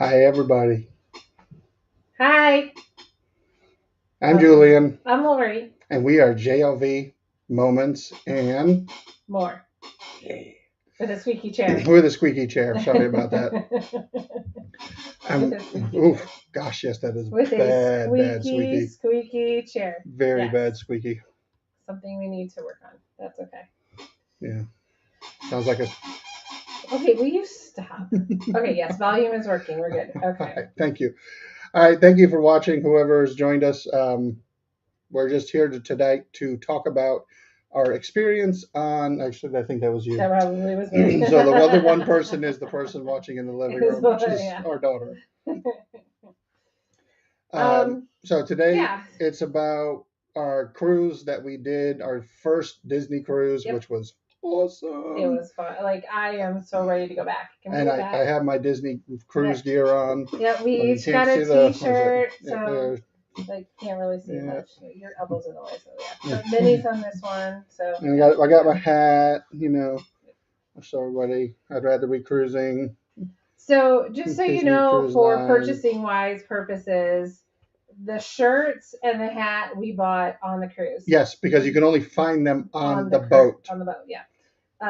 Hi, everybody. Hi, I'm Julian, I'm Lori. and we are JLV Moments and More with a squeaky chair. with a squeaky chair. Sorry about that. With I'm, a squeaky chair. oof, gosh, yes, that is With a bad squeaky. squeaky chair. Very Yes. bad squeaky. Something we need to work on. That's okay. Yeah. Sounds like a. Okay, will you stop? Okay, yes, volume is working. We're good. All Okay. right, thank you. All right, thank you for watching, whoever has joined us. We're just here tonight to talk about our experience on. Actually, I think that was you. That probably was me. So the other one person is the person watching in the living room, which is Yeah. our daughter. Um, So today yeah. it's about our cruise that we did, our first Disney cruise, Yep. which was awesome. It was fun. Like, I am so ready to go back. Can we And go I back? have my Disney cruise Yep. gear on. Yeah, we Well, you each can't got see a the- what is it? T-shirt, Yeah, so like can't really see Yeah. much. Your elbows in the way, so yeah. So Minnie's on this one, so. And I got my hat, So everybody, I'd rather be cruising. So just so you Disney know, Cruise for Line. purchasing wise purposes, the shirts and the hat we bought on the cruise. Yes, because you can only find them on the boat. On the boat, yeah.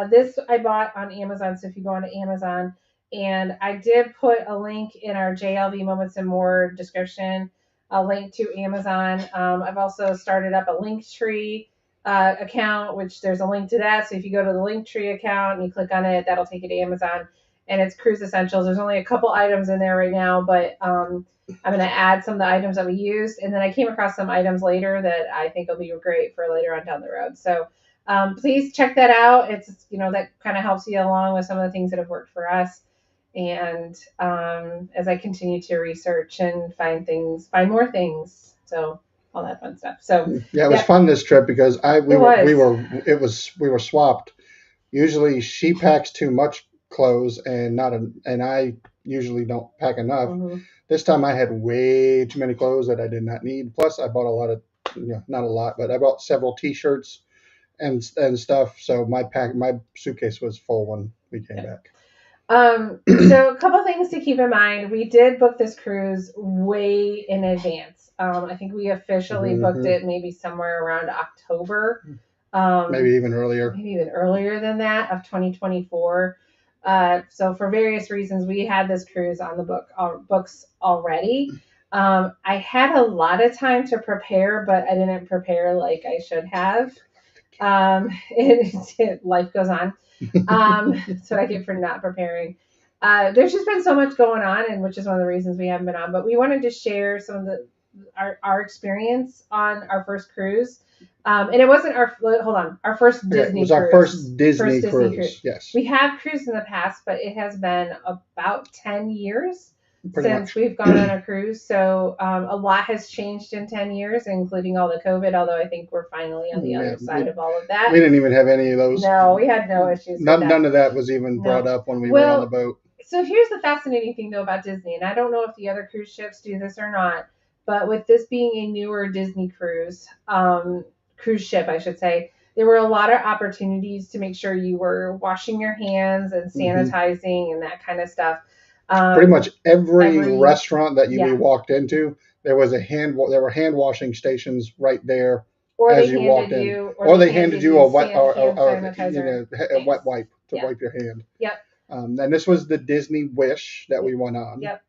This I bought on Amazon, so if you go onto Amazon, and I did put a link in our JLV Moments and More description, a link to Amazon. I've also started up a Linktree account, which there's a link to that. So if you go to the Linktree account and you click on it, that'll take you to Amazon, and it's Cruise Essentials. There's only a couple items in there right now, but I'm going to add some of the items that we used, and then I came across some items later that I think will be great for later on down the road. So please check that out. It's that kind of helps you along with some of the things that have worked for us. And as I continue to research and find more things, so all that fun stuff. So yeah, it was fun this trip because we were swapped. Usually she packs too much clothes and I usually don't pack enough. Mm-hmm. This time I had way too many clothes that I did not need. Plus I bought a lot of, not a lot, but I bought several T-shirts and stuff. So my suitcase was full when we came back. So a couple things to keep in mind. We did book this cruise way in advance. I think we officially booked it maybe somewhere around October. Maybe even earlier. Maybe even earlier than that of 2024. So for various reasons, we had this cruise on the books already. I had a lot of time to prepare, but I didn't prepare like I should have. Life goes on. So I get for not preparing. There's just been so much going on, and which is one of the reasons we haven't been on. But we wanted to share some of our experience on our first cruise. And it wasn't our first Disney. It was our first Disney cruise. Yes, we have cruised in the past, but it has been about 10 years Pretty since much. we've gone on a cruise. So a lot has changed in 10 years, including all the COVID. Although I think we're finally on the other side of all of that. We didn't even have any of those. No, we had no issues. None of that was even brought up when we were on the boat. So here's the fascinating thing though about Disney, and I don't know if the other cruise ships do this or not, but with this being a newer Disney cruise ship, I should say, there were a lot of opportunities to make sure you were washing your hands and sanitizing and that kind of stuff. Pretty much every restaurant that we walked into, there were hand washing stations right there as you walked in, or they handed you a wet wipe to wipe your hand. Yep. And this was the Disney Wish that we went on. Yep.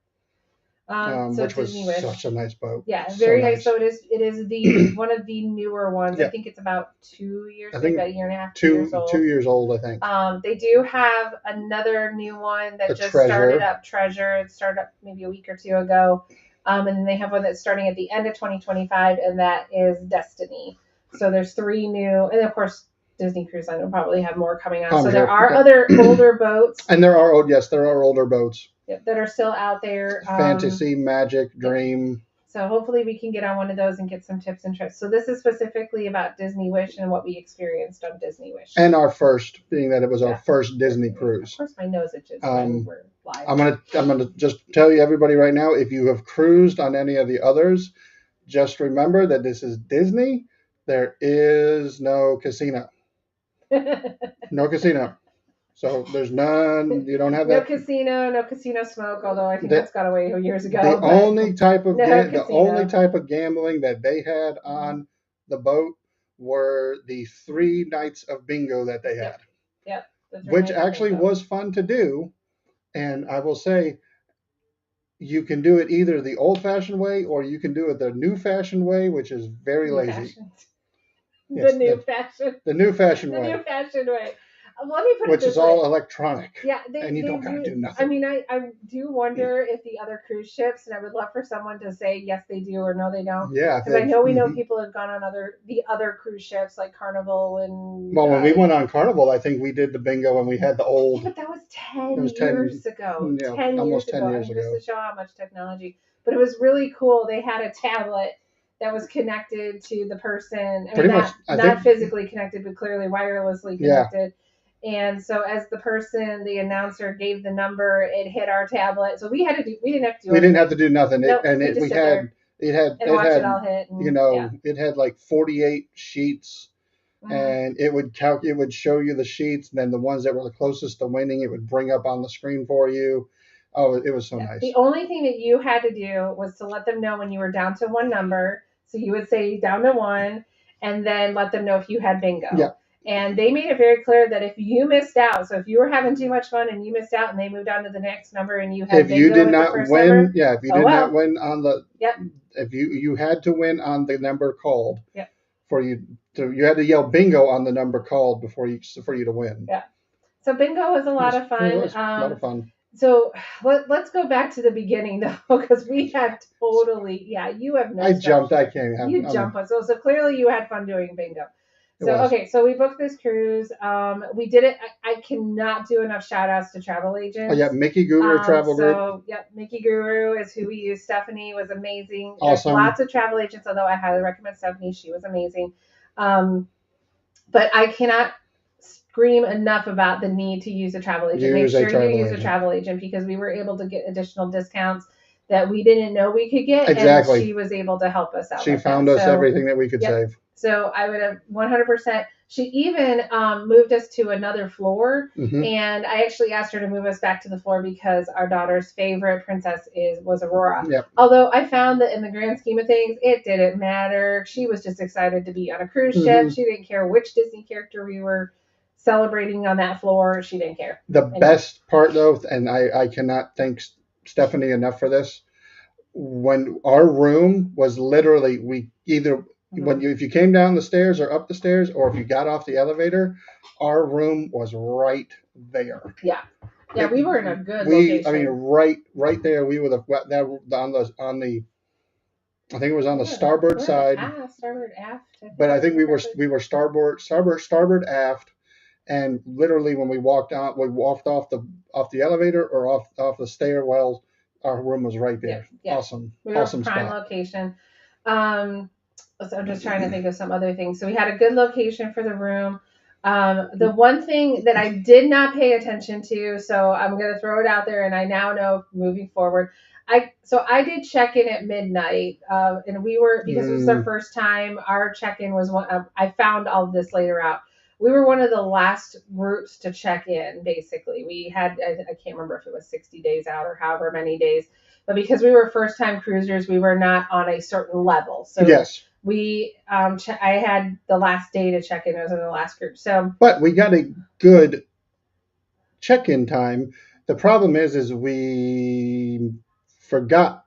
Which was such a nice boat. Yeah, very nice. So it is the one of the newer ones. Yeah. I think it's about 2 years, about a year and a half, 2 years old. 2 years old, I think. They do have another new one that started up, Treasure. It started up maybe a week or two ago. And then they have one that's starting at the end of 2025, and that is Destiny. So there's 3 new, and of course Disney Cruise Line will probably have more coming on. So there are other older boats. And there are older boats. Yep, that are still out there. Fantasy, Magic, Dream. So hopefully we can get on one of those and get some tips and tricks. So this is specifically about Disney Wish and what we experienced on Disney Wish. And our first, being that it was our first Disney cruise. Of course, my nose itches when we're live. I'm gonna just tell you everybody right now, if you have cruised on any of the others, just remember that this is Disney. There is no casino. No casino. So there's none. You don't have No that. casino smoke. Although I think The, that's got away years ago. the but only type of no the only casino. type of gambling that they had on the boat were the 3 nights of bingo that they had, Yep. The 3 which nights of actually bingo. was fun to do. And I will say, you can do it either the old-fashioned way or you can do it the new-fashioned way, which is very New lazy. fashioned. Yes, The new fashion. the new-fashioned The way, new fashioned way. Let me put it which this is all way. electronic, Yeah, and you they don't got to do. do I nothing. mean, I do wonder if the other cruise ships, and I would love for someone to say yes they do or no they don't, Yeah, because I know we know mhm. people have gone on the other cruise ships like Carnival and. Well, when we went on Carnival, I think we did the bingo and we had the Yeah, old. but that was It 10 was 10, years ago. yeah, 10 years almost 10 ago. I years mean, just ago. to show how much technology. But it was really cool. They had a tablet that was connected to the person. I mean, Pretty much, I not think. physically connected, but clearly wirelessly Yeah, connected. And so as the announcer gave the number, it hit our tablet. So we didn't have to do we didn't anything. have to do nothing. Nope, we just We sit there and it watch it had, all hit. And, yeah. it had like 48 sheets, Mhm. and it would show you the sheets, and then the ones that were the closest to winning, it would bring up on the screen for you. Oh, it was so Yeah. nice. The only thing that you had to do was to let them know when you were down to one number. So you would say down to one, and then let them know if you had bingo. Yeah. And they made it very clear that if you missed out, so if you were having too much fun and you missed out and they moved on to the next number and you had If bingo you did at the not first win, number, yeah, if you oh did not well. win on the, Yep. if you had to win on the number called, Yep. for you you had to yell bingo on the number called for you to win. Yeah. So bingo was a lot of fun. It was a lot of fun. So let's go back to the beginning though, because we had totally, yeah, you have no. I jumped. I structure. can't. You jump on. So clearly you had fun doing bingo. It So was. okay, so we booked this cruise. We did it. I cannot do enough shout outs to travel agents. Oh yeah, Mickey Guru Travel Group. So yep, Mickey Guru is who we use. Stephanie was amazing. Awesome. There's lots of travel agents, although I highly recommend Stephanie. She was amazing. But I cannot scream enough about the need to use a travel agent. Make sure you use a travel agent because we were able to get additional discounts that we didn't know we could get. Exactly. And she was able to help us out. She found us everything that we could save. So I would have 100%. She even moved us to another floor, and I actually asked her to move us back to the floor because our daughter's favorite princess was Aurora. Yep. Although I found that in the grand scheme of things, it didn't matter. She was just excited to be on a cruise ship. She didn't care which Disney character we were celebrating on that floor. She didn't care. The best part, though, and I cannot thank Stephanie enough for this, when our room was literally, we either if you came down the stairs or up the stairs, or if you got off the elevator, our room was right there. Yeah, we were in a good location. I mean, right there. We were on the. I think it was on the starboard side. Starboard aft. But I think we were starboard aft, and literally when we walked off the elevator or off the stairwell, our room was right there. Yeah. Awesome. We were awesome prime spot. Location. So I'm just trying to think of some other things. So we had a good location for the room. The one thing that I did not pay attention to, so I'm going to throw it out there, and I now know moving forward. I did check in at midnight, and we were, because it was our first time. Our check-in was one. I found all of this later out. We were one of the last groups to check in. Basically, we had, I can't remember if it was 60 days out or however many days, but because we were first-time cruisers, we were not on a certain level. So yes. We, I had the last day to check in. I was in the last group. So, but we got a good check-in time. The problem is we forgot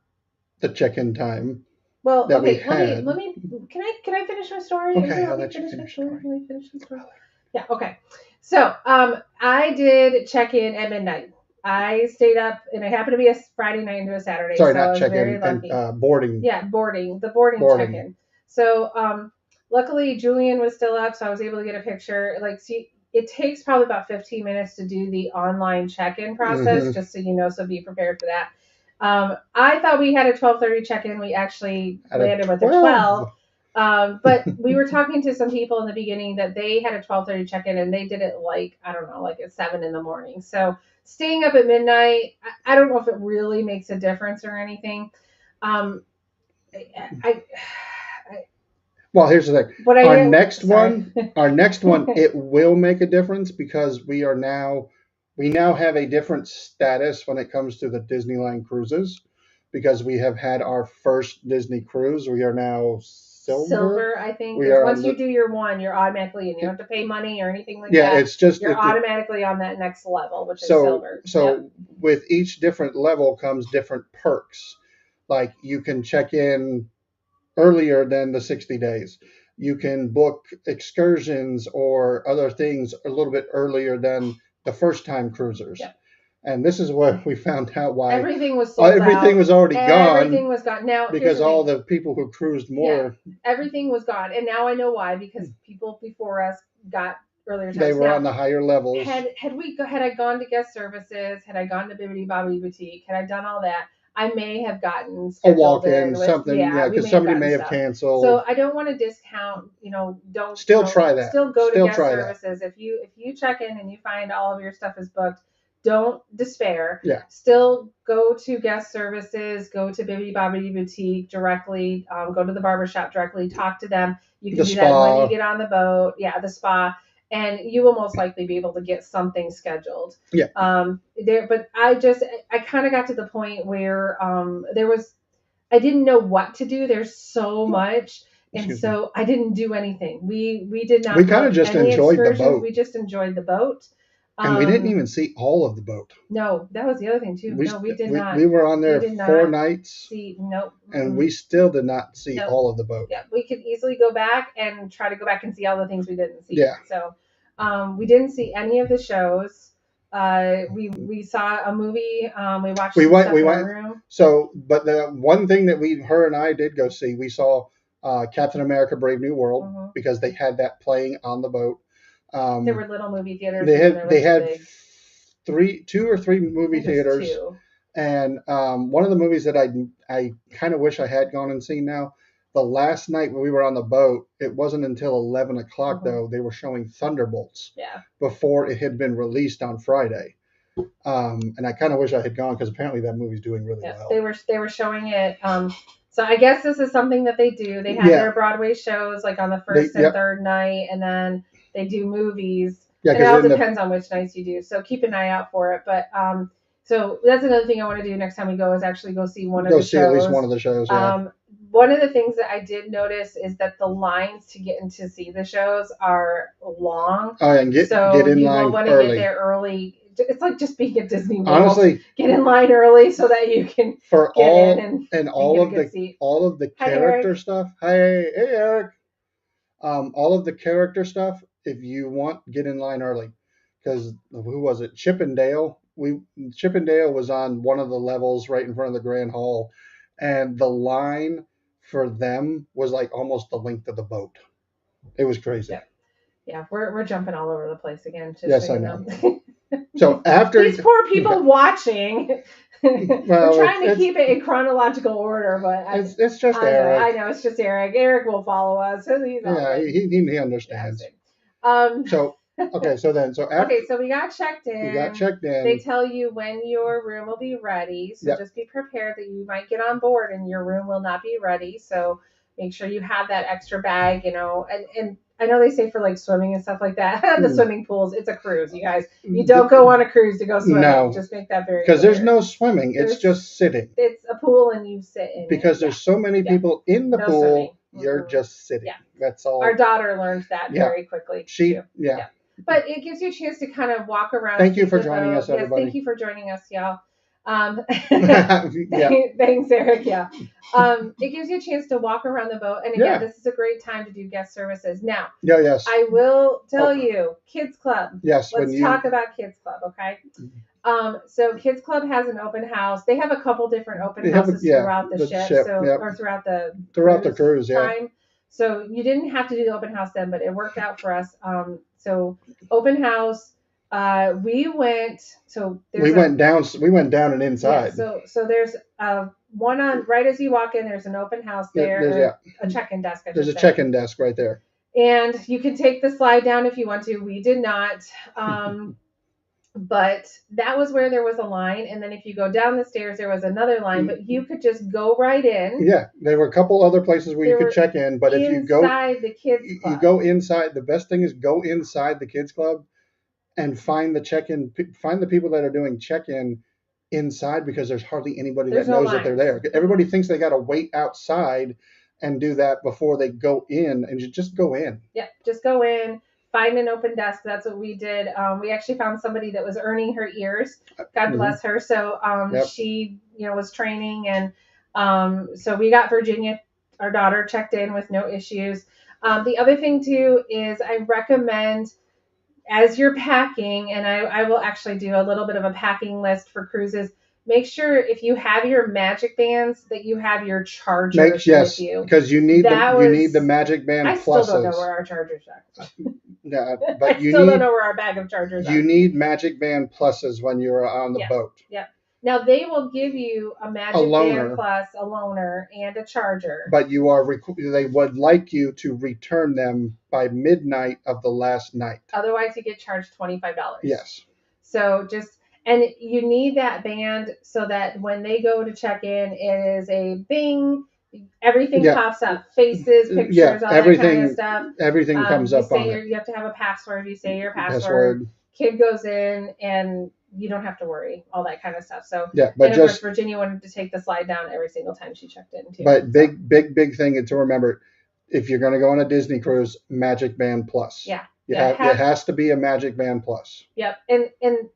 the check-in time. Well, that okay. we had. Let me. Can I finish my story? Okay, I'll let you finish my story. Let me finish the story. Yeah. Okay. So, I did check in at midnight. I stayed up, and it happened to be a Friday night into a Saturday. Sorry, so not check-in, boarding. Yeah, boarding. The boarding. Check-in. So, luckily Julian was still up, so I was able to get a picture. See, it takes probably about 15 minutes to do the online check-in process, just so you know, so be prepared for that. I thought we had a 12:30 check-in. We actually landed with a 12. But we were talking to some people in the beginning that they had a 12:30 check-in, and they did it at 7 in the morning. So staying up at midnight, I don't know if it really makes a difference or anything. Well, here's the thing. Our next one, it will make a difference because we are now we now have a different status when it comes to the Disneyland cruises because we have had our first Disney cruise. We are now silver. I think, We because are on once you do your one, you're automatically, and you don't have to pay money or anything like yeah, that. it's just You're automatically on that next level, which is so silver. so Yep. with each different level comes different perks. Like you can check in earlier than the 60 days. You can book excursions or other things a little bit earlier than the first time cruisers. Yep. And this is what we found out why everything was sold everything out. was already Everything gone was gone. Now, because here's the all thing. the people who cruised more, everything was gone. And now I know why, because people before us got earlier times. they were Now, on the higher levels. had I gone to guest services, had I gone to Bibbidi Bobbidi Boutique, had I done all that, I may have gotten a scheduled walk-in, with, something, yeah, we because may somebody gotten may have stuff. canceled. So I don't want to discount. Don't Still try that. Still go Still to guest try that. services. If you check in and you find all of your stuff is booked, don't despair. Yeah. Still go to guest services. Go to Bibbidi Bobbidi Boutique directly. Go to the barbershop directly. Talk to them. You can The do spa. that when you get on the boat. Yeah, the spa. And you will most likely be able to get something scheduled. Yeah. But I kind of got to the point where I didn't know what to do. There's so much. And so I didn't do anything. We did not. We kind of just enjoyed the boat. We just enjoyed the boat. And we didn't even see all of the boat. No, that was the other thing too. We did not. We were on there 4 nights. Nope. And we still did not see all of the boat. Yeah, we could easily go back and try to go back and see all the things we didn't see. Yeah. So we didn't see any of the shows. We saw a movie. We watched. We went. In our room. So, but the one thing that her and I did go see, we saw Captain America: Brave New World because they had that playing on the boat. There were little movie theaters. They had 2 or 3 movie theaters. 2. And one of the movies that I kind of wish I had gone and seen now. The last night when we were on the boat, it wasn't until 11 o'clock though they were showing Thunderbolts. Yeah. Before it had been released on Friday. And I kind of wish I had gone because apparently that movie's doing really well. They were showing it. So I guess this is something that they do. They have their Broadway shows like on the first and third night, and then they do movies. Yeah, and it all depends on which nights you do. So keep an eye out for it. But so that's another thing I want to do next time we go is actually go see one of the shows. Go see at least one of the shows. Yeah. One of the things that I did notice is that the lines to get in to see the shows are long. Oh, yeah, and get in line early. So you will want to get there early. It's like just being at Disney World. Honestly, get in line early so that you can get in and all of the character stuff. Hey Eric. All of the character stuff. If you want, get in line early, because who was it? Chippendale. Chippendale was on one of the levels right in front of the Grand Hall, and the line for them was like almost the length of the boat. It was crazy. Yeah, we're jumping all over the place again. Yes, I know. So after these poor people watching, we're trying to keep it in chronological order, but it's just Eric. I know it's just Eric. Eric will follow us. He understands. So okay, so after so we got checked in. You got checked in. They tell you when your room will be ready, so just be prepared that you might get on board and your room will not be ready. So make sure you have that extra bag, and I know they say for like swimming and stuff like that. The swimming pools, it's a cruise, you guys. You don't go on a cruise to go swimming. No. Just make that very clear. Because there's no swimming. It's just sitting. It's a pool and you sit in because there's so many people in the pool, swimming. You're just sitting. Yeah. That's all. Our daughter learned that very quickly. Yeah. But it gives you a chance to kind of walk around. Thank you for joining us, everybody. Yes, thank you for joining us, y'all. Thanks, Eric. Yeah. It gives you a chance to walk around the boat. And again, this is a great time to do guest services. Now, yes. I will tell you, Kids Club. Yes. Let's talk about Kids Club, okay? So Kids Club has an open house. They have a couple different open houses throughout the ship. Or throughout the cruise time. So you didn't have to do the open house then, but it worked out for us. So open house. We went down and inside. Yeah, so there's one on right as you walk in. There's an open house there. A check-in desk. There's a check-in desk right there. And you can take the slide down if you want to. We did not. But that was where there was a line, and then if you go down the stairs, there was another line. But you could just go right in. Yeah, there were a couple other places where you could check in, but if you go inside the kids club, you go inside. The best thing is go inside the kids club. and find the people that are doing check-in inside, because there's hardly anybody There's that no knows that they're lines. there. Everybody thinks they got to wait outside and do that before they go in, and you just go in. Yep, just go in, find an open desk. That's what we did. We actually found somebody that was earning her ears. God Mhm. bless her. So Yep. she, was training, and so we got Virginia, our daughter, checked in with no issues. The other thing too is I recommend, as you're packing, and I will actually do a little bit of a packing list for cruises. Make sure if you have your magic bands that you have your chargers with you. because you need the Magic Band I pluses. still don't know where our chargers are. But I still don't know where our bag of chargers are. You need Magic Band pluses when you're on the boat. Yep. Now they will give you a Magic Band Plus, a loaner, and a charger. But they would like you to return them by midnight of the last night. Otherwise, you get charged $25. Yes. So and you need that band so that when they go to check in, it is a bing. Everything pops up, faces, pictures, all that kind of stuff. Everything comes up on it. You have to have a password. You say your password. Kid goes in, and you don't have to worry, all that kind of stuff. So but of course, Virginia wanted to take the slide down every single time she checked in too. But big thing to remember: if you're going to go on a Disney cruise, Magic Band Plus. Yeah. It has to be a Magic Band Plus. Yep. And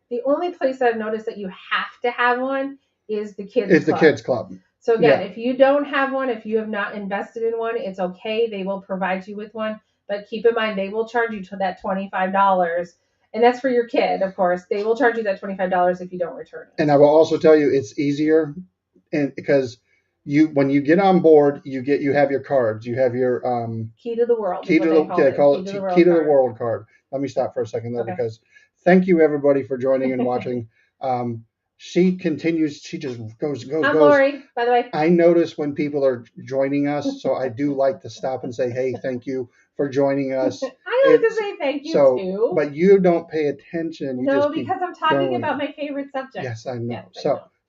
the only place I've noticed that you have to have one is the kids club. It's the kids club. So again, if you don't have one, if you have not invested in one, it's okay. They will provide you with one. But keep in mind, they will charge you to that $25. And that's for your kid, of course. They will charge you that $25 if you don't return it. And I will also tell you, it's easier, and because when you get on board, you have your cards. You have your key to the world. Key to the world card. Let me stop for a second though, because thank you everybody for joining and watching. She continues. She just goes. I'm Lori, by the way. I notice when people are joining us, so I do like to stop and say, "Hey, thank you for joining us." I like to say thank you too. But you don't pay attention. Because I'm talking about my favorite subject. Yes, I know.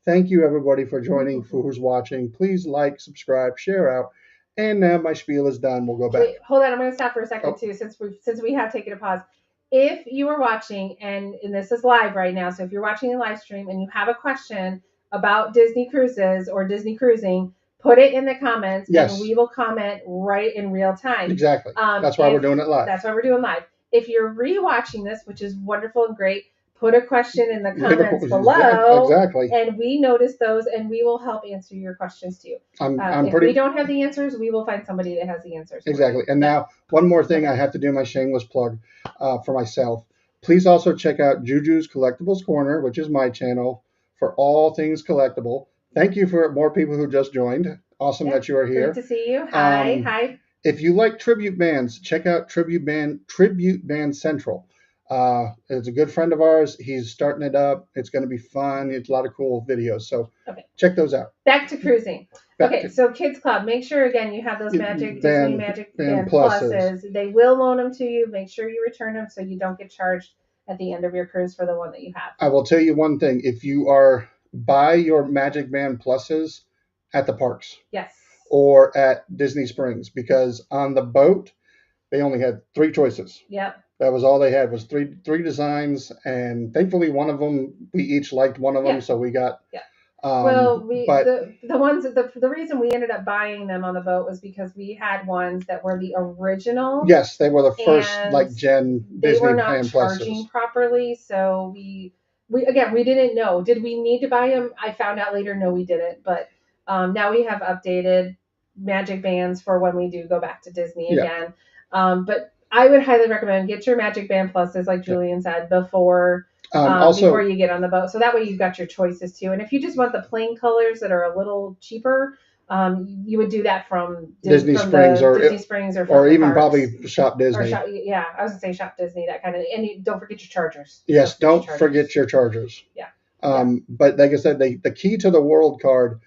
Thank you everybody for joining. For who's watching, please like, subscribe, share out. And now my spiel is done. We'll go back. Wait, hold on. I'm going to stop for a second too, since we have taken a pause. If you are watching, and this is live right now, so if you're watching the live stream and you have a question about Disney cruises or Disney cruising, put it in the comments, and we will comment right in real time. Exactly. That's why we're doing it live. That's why we're doing live. If you're rewatching this, which is wonderful and great, put a question in the comments below. Exactly. And we notice those, and we will help answer your questions too. If we don't have the answers, we will find somebody that has the answers. Exactly. And now, one more thing, I have to do my shameless plug for myself. Please also check out Juju's Collectibles Corner, which is my channel, for all things collectible. Thank you for more people who just joined. Awesome that you are here. Great to see you. Hi. If you like tribute bands, check out Tribute Band Central. It's a good friend of ours. He's starting it up. It's going to be fun. It's a lot of cool videos. So check those out. Back to cruising. So Kids Club, make sure again you have those Disney Magic Band pluses. They will loan them to you. Make sure you return them so you don't get charged at the end of your cruise for the one that you have. I will tell you one thing. If you buy your Magic Band pluses at the parks. Yes. Or at Disney Springs, because on the boat, they only had 3 choices. Yep. That was all they had was three designs, and thankfully one of them we each liked one of them, so we got. Yeah. The reason we ended up buying them on the boat was because we had ones that were the original. Yes, they were the first gen Disney. They were not charging properly, so we didn't know. Did we need to buy them? I found out later. No, we didn't. But now we have updated Magic Bands for when we do go back to Disney again. But I would highly recommend get your Magic Band pluses, like Julian said, before you get on the boat. So that way you've got your choices too. And if you just want the plain colors that are a little cheaper, you would do that from Disney Springs or even probably Shop Disney. I was gonna say Shop Disney, that kind of. And don't forget your chargers. Yes, don't forget your chargers. Yeah. But like I said, the key to the world card.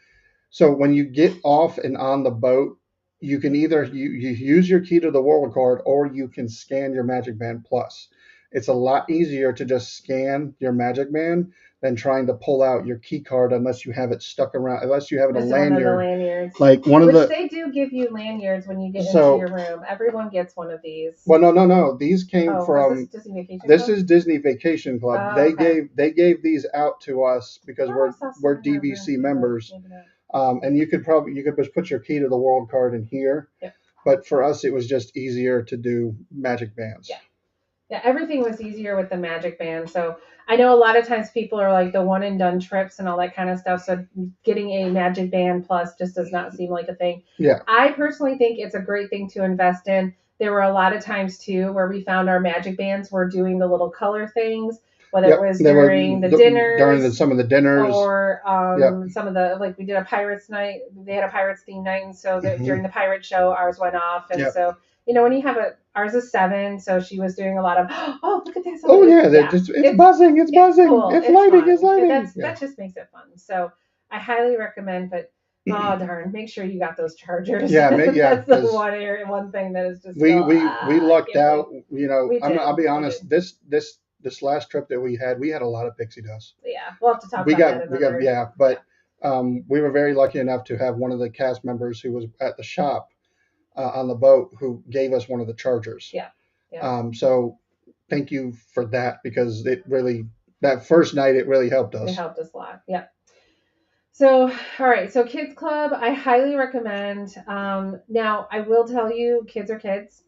So when you get off and on the boat, you can either you use your key to the world card, or you can scan your Magic Band Plus. it's a lot easier to just scan your Magic Band than trying to pull out your key card unless you have it stuck around, unless you have it a It's one of the lanyard. lanyards. Like one of Which the they do give you lanyards when you get into so your room. Everyone gets one of these. well, no. These came Oh, from is this Disney Vacation this Club? is Disney Vacation Club. Oh, They okay. gave these out to us because Oh, I we're saw some we're in our room DVC too, but members. maybe not. And you could just put your key to the world card in here. Yep. But for us, it was just easier to do Magic Bands. Yeah. Yeah, everything was easier with the Magic Band. So I know a lot of times people are like the one and done trips and all that kind of stuff. So getting a Magic Band Plus just does not seem like a thing. Yeah. I personally think it's a great thing to invest in. There were a lot of times too where we found our Magic Bands were doing the little color things, whether Yep. it was They were during the dinners, during some of the dinners. or Yep. some of the, like we did a Pirates night. They had a Pirates theme night, and so Mhm. during the pirate show, ours went off, and Yep. so when you have ours is 7, so she was doing a lot of, oh, look at this. Oh yeah, it's buzzing, it's buzzing, cool. it's lighting, fun. it's lighting. That just makes it fun. So I highly recommend, but oh darn, make sure you got those chargers. Yeah, that's the 'cause one thing that is just we we lucked out. We I'll be did. honest. This last trip that we had a lot of pixie dust. Yeah, we'll have to talk We about that got another. yeah, but we were very lucky enough to have one of the cast members who was at the shop on the boat who gave us one of the chargers. Yeah. So thank you for that, because that first night it really helped us. It helped us a lot. Yeah. So, all right. So, Kids Club, I highly recommend. Now, I will tell you, kids are kids.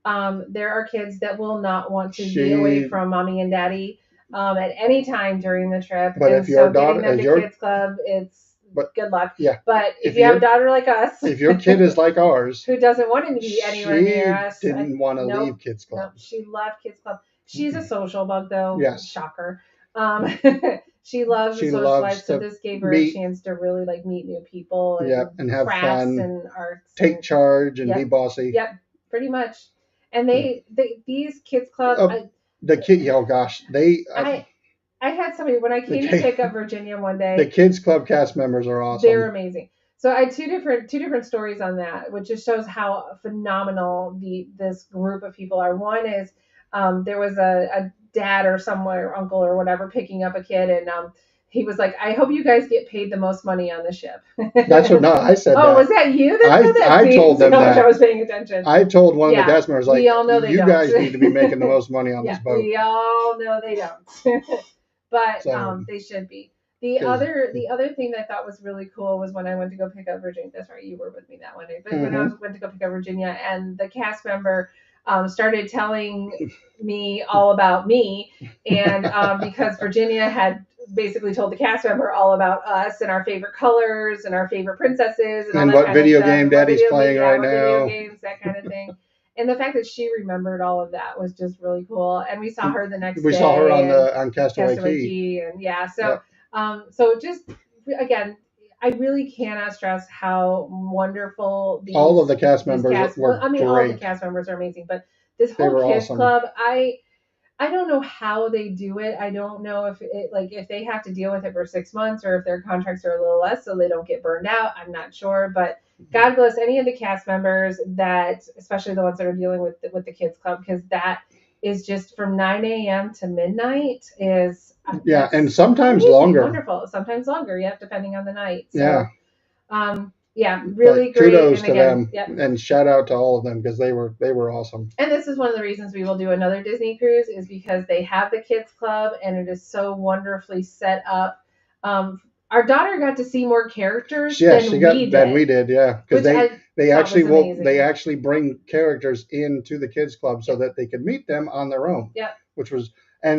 There are kids that will not want to be away from mommy and daddy at any time during the trip. But and if your daughter, getting them to Kids Club, it's good luck. Yeah. But if you have a daughter like us, if your kid is like ours, who doesn't want to be anywhere near us, didn't want to leave Kids Club. No, she loved Kids Club. She's a social bug, though. Yes. Shocker. She loves the social life, so this gave her a chance to really meet new people and have fun and arts, take charge and be bossy. Yep, pretty much. And these Kids Club, oh gosh, I had somebody when I came to pick up Virginia one day. The Kids Club cast members are awesome. They're amazing. So I had two different stories on that, which just shows how phenomenal this group of people are. One is there was a dad or somewhere, uncle or whatever, picking up a kid, and he was like, "I hope you guys get paid the most money on the ship." That's what I said. Oh, was that you? I told them that. I was paying attention. I told one of the cast members, we all know they you don't. guys need to be making the most money on this boat. We all know they don't, but they should be. The other thing that I thought was really cool was when I went to go pick up Virginia. That's right, you were with me that one day. But when I went to go pick up Virginia, and the cast member started telling me all about me, and because Virginia had basically told the cast member all about us and our favorite colors and our favorite princesses and all that what kind video of stuff. game Daddy's playing right video now, games, that kind of thing. And the fact that she remembered all of that was just really cool. And we saw her the next day. We saw her on Castaway Key. And so just again, I really cannot stress how wonderful all of the cast members were great. All the cast members are amazing, but this whole Kids Club, I don't know how they do it. I don't know if they have to deal with it for 6 months or if their contracts are a little less so they don't get burned out. I'm not sure, but God bless any of the cast members that, especially the ones that are dealing with the Kids Club, because that is just from 9 a.m. to midnight is and sometimes longer. Wonderful, sometimes longer, depending on the night. So, really but great. Kudos to them, and shout out to all of them because they were awesome. And this is one of the reasons we will do another Disney cruise is because they have the Kids Club and it is so wonderfully set up. Our daughter got to see more characters than we did, because they actually bring characters into the Kids Club so that they could meet them on their own. Yeah, which was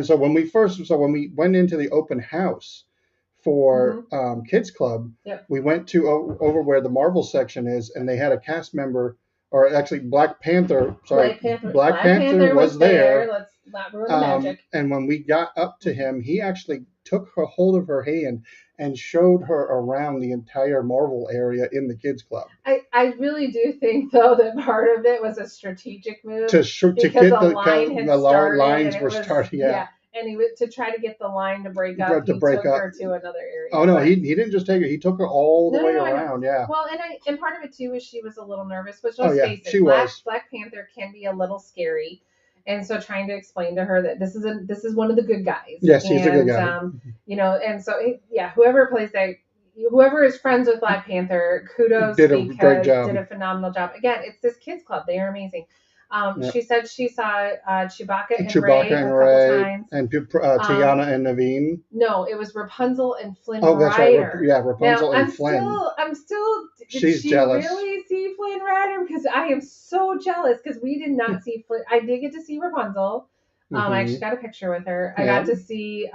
so when we went into the open house for Kids Club, we went to over where the Marvel section is, and they had a cast member, or actually Black Panther. Sorry, Black Panther was there. Let's not ruin the magic. And when we got up to him, he actually took hold of her hand and showed her around the entire Marvel area in the Kids Club. I really do think, though, that part of it was a strategic move to get the lines were starting. And he to try to get the line to break up. Took her to another area. Oh no, he didn't just take her; he took her all the way around. Yeah. Well, and part of it too is she was a little nervous, but let's face it, Black Panther can be a little scary. And so trying to explain to her that this is one of the good guys. Yes, he's a good guy. And so whoever plays that, whoever is friends with Black Panther, kudos, did a great job. Did a phenomenal job. Again, it's this kids club; they are amazing. She said she saw Chewbacca and Rey a couple times, and Tiana and Naveen. No, it was Rapunzel and Flynn Oh, that's Rider. right. Yeah, Rapunzel and Flynn. I'm still. She's jealous. Really see Flynn Rider? Because I am so jealous. Because we did not see Flynn. I did get to see Rapunzel. I actually got a picture with her. I got to see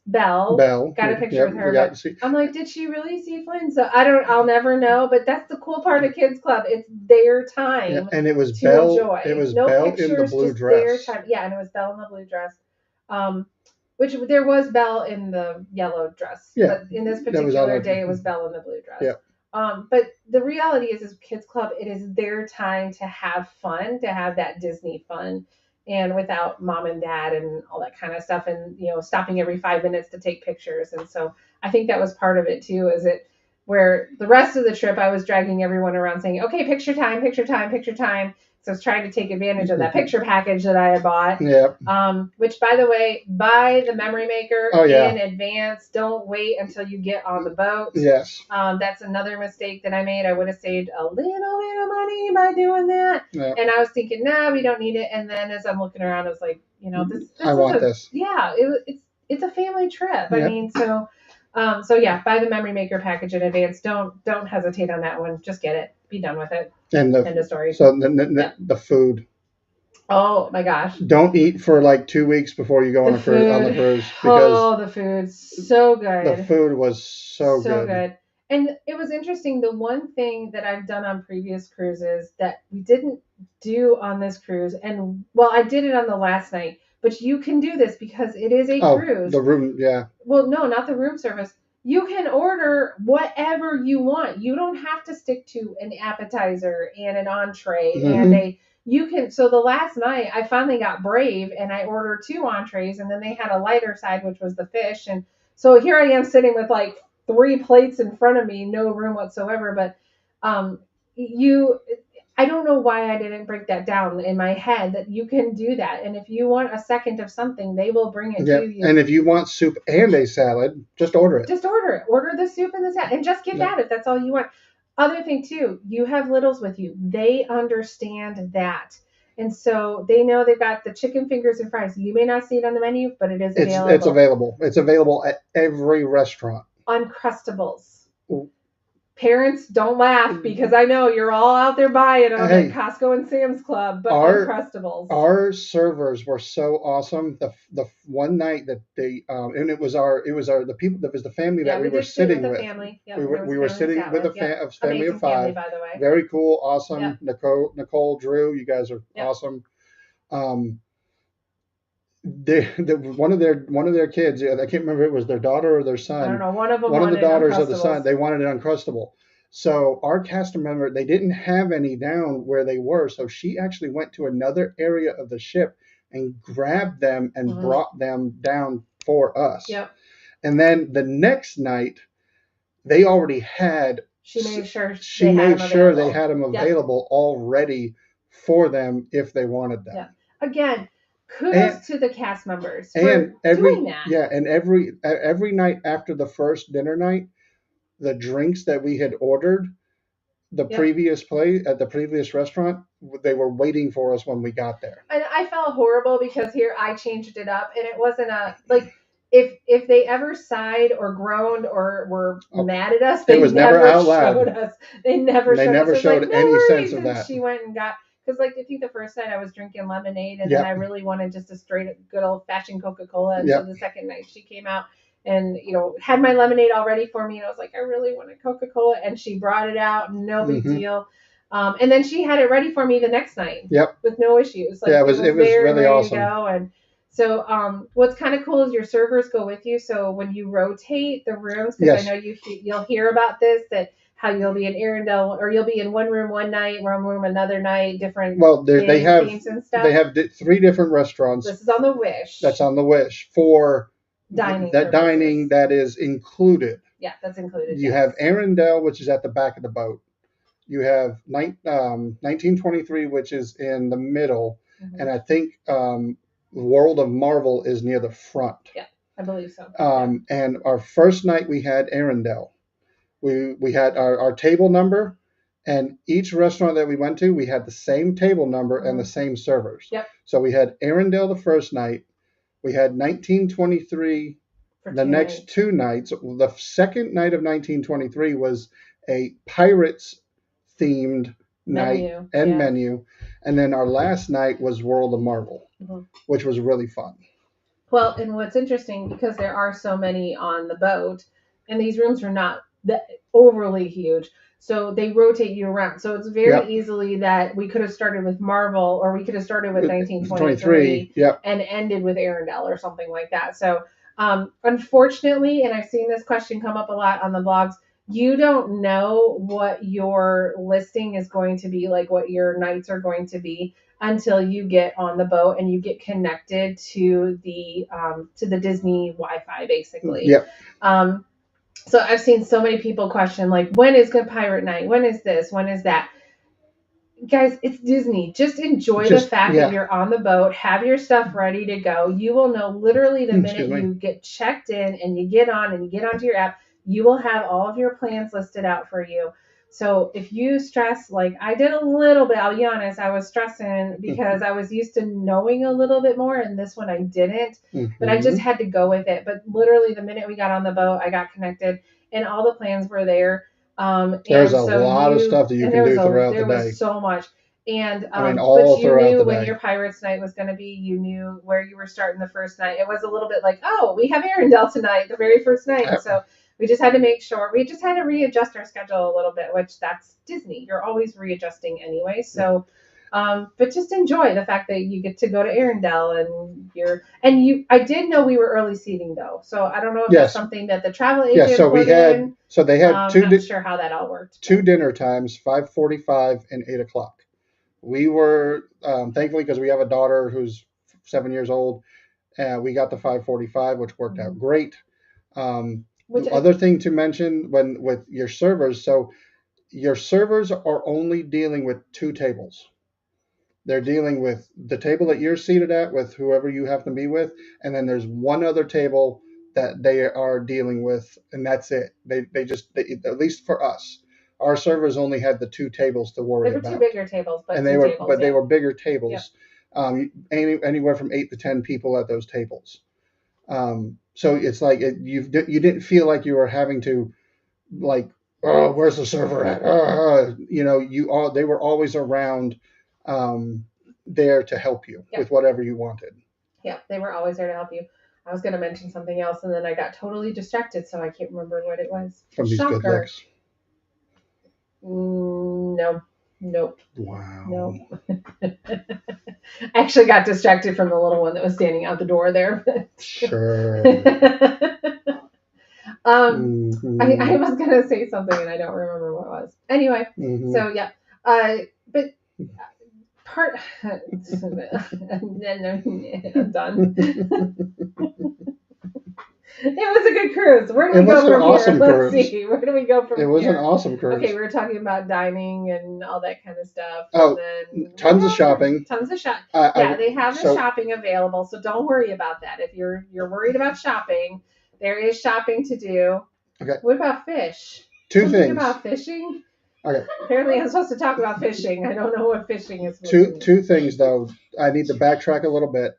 Belle. Got a picture with her. But I'm like, did she really see Flynn? So I'll never know. But that's the cool part of Kids Club. It's their time. Yeah, and it was to Belle. Enjoy. It was no Belle pictures, in the blue just dress. Their time. Yeah, and it was Belle in the blue dress. Which there was Belle in the yellow dress. Yeah. But in this particular day, it was Belle in the blue dress. Yeah. But the reality is Kids Club, it is their time to have fun, to have that Disney fun, and without mom and dad and all that kind of stuff, and stopping every 5 minutes to take pictures. And so I think that was part of it too. Is it where the rest of the trip I was dragging everyone around saying, "Okay, picture time, picture time, picture time." So I was trying to take advantage of that picture package that I had bought. Yep. Which, by the way, buy the Memory Maker in advance. Don't wait until you get on the boat. Yes. That's another mistake that I made. I would have saved a little bit of money by doing that. Yep. And I was thinking, no, we don't need it. And then as I'm looking around, I was like, this I want this. Yeah, it's a family trip. Yep. I mean, so buy the Memory Maker package in advance. Don't hesitate on that one. Just get it. Be done with it. And end of story. So the food. Oh my gosh! Don't eat for like 2 weeks before you go on the cruise. Because the food's so good. The food was so good. And it was interesting. The one thing that I've done on previous cruises that we didn't do on this cruise, and I did it on the last night, but you can do this because it is a cruise. The room, yeah. Well, no, not the room service. You can order whatever you want. You don't have to stick to an appetizer and an entree and so the last night I finally got brave and I ordered 2 entrees and then they had a lighter side, which was the fish. And so here I am sitting with like 3 plates in front of me, no room whatsoever. But I don't know why I didn't break that down in my head that you can do that. And if you want a second of something, they will bring it to you. And if you want soup and a salad, just order it. Just order it. Order the soup and the salad and just get that if that's all you want. Other thing too, you have littles with you. They understand that. And so they know they've got the chicken fingers and fries. You may not see it on the menu, but it is available. It's available. It's available at every restaurant. Uncrustables. Ooh. Parents, don't laugh because I know you're all out there buying them at Costco and Sam's Club, but Uncrustables. Our servers were so awesome. The one night that they and it was the family that we were sitting with. Yep, we were sitting with a family of 5. Family, by the way. Very cool, awesome. Yep. Nicole, Drew, you guys are awesome. One of their kids, I can't remember if it was their daughter or their son. I don't know. One of them. One of the daughters of the son. They wanted an Uncrustable. So our cast member, they didn't have any down where they were. So she actually went to another area of the ship and grabbed them and brought them down for us. Yep. And then the next night, they already had. She made sure they had them available already for them if they wanted them. Yeah. Again. Kudos to the cast members for doing that. Yeah, and every night after the first dinner night, the drinks that we had ordered previous at the previous restaurant, they were waiting for us when we got there. And I felt horrible because here I changed it up, and it wasn't if they ever sighed or groaned or were mad at us, they never showed us. They never showed any sense of that. She went and got. Because, I think the first night I was drinking lemonade, and then I really wanted just a straight, good old-fashioned Coca-Cola. And so the second night she came out and, had my lemonade all ready for me. And I was like, I really want a Coca-Cola. And she brought it out. No big deal. And then she had it ready for me the next night. Yep. With no issues. It was really awesome. To go. And so what's kind of cool is your servers go with you. So when you rotate the rooms, because I know you'll hear about this, that how you'll be in Arendelle, or you'll be in one room one night, one room another night, different. Well, they have 3 different restaurants. This is on the Wish. That's on the Wish for dining. Dining that is included. Yeah, that's included. You have Arendelle, which is at the back of the boat. You have 1923, which is in the middle, and I think World of Marvel is near the front. Yeah, I believe so. And our first night we had Arendelle. We had our table number, and each restaurant that we went to, we had the same table number and the same servers. Yep. So we had Arendelle the first night. We had 1923 the next 2 nights. The second night of 1923 was a Pirates themed night and menu. And then our last night was World of Marvel, which was really fun. Well, and what's interesting, because there are so many on the boat, and these rooms are not overly huge, so they rotate you around. So it's very easily that we could have started with Marvel, or we could have started with 1923 and ended with Arendelle or something like that. So unfortunately, and I've seen this question come up a lot on the blogs, you don't know what your listing is going to be, like what your nights are going to be, until you get on the boat and you get connected to the Disney Wi-Fi, basically. So I've seen so many people question, like, when is Good Pirate Night? When is this? When is that? Guys, it's Disney. Just enjoy the fact that you're on the boat, have your stuff ready to go. You will know literally the minute you get checked in and you get on and you get onto your app, you will have all of your plans listed out for you. So if you stress, like I did a little bit, I'll be honest, I was stressing because I was used to knowing a little bit more, and this one I didn't. But I just had to go with it. But literally the minute we got on the boat, I got connected, and all the plans were there. There's a lot of stuff that you can do throughout the day. There was so much. And I mean, all but you throughout knew the when day. your Pirates night was going to be. You knew where you were starting the first night. It was a little bit like, oh, we have Arendelle tonight, the very first night. So we just had to make sure. We just had to readjust our schedule a little bit, which that's Disney. You're always readjusting anyway. So, but just enjoy the fact that you get to go to Arendelle and I did know we were early seating though. So I don't know if that's something that the travel agent put in. So they had two. I'm not sure how that all worked. Two dinner times, 5:45 and 8 o'clock. We were thankfully, because we have a daughter who's 7 years old, we got the 5:45, which worked out great. Other thing to mention with your servers, so your servers are only dealing with 2 tables. They're dealing with the table that you're seated at with whoever you have to be with, and then there's one other table that they are dealing with, and that's it. They at least for us, our servers only had the 2 tables to worry about. They were 2 bigger tables, but they were bigger tables. Anywhere from 8 to 10 people at those tables. So it's like you didn't feel like you were having to, like, oh, where's the server at? They were always around, there to help you with whatever you wanted. Yeah, they were always there to help you. I was going to mention something else, and then I got totally distracted, so I can't remember what it was. From these good looks. No. Nope. Wow. Nope. I actually got distracted from the little one that was standing out the door there. Sure. I was gonna say something and I don't remember what it was. Anyway, so yeah. But part then I'm done. It was a good cruise. Where do we go from here? Let's see. Where do we go from here? It was an awesome cruise. Okay, we were talking about dining and all that kind of stuff. Oh, tons of shopping. Tons of shopping. Yeah, they have the shopping available, so don't worry about that. If you're worried about shopping, there is shopping to do. Okay. What about fish? Two things about fishing. Okay. Apparently, I'm supposed to talk about fishing. I don't know what fishing is. Two things though. I need to backtrack a little bit.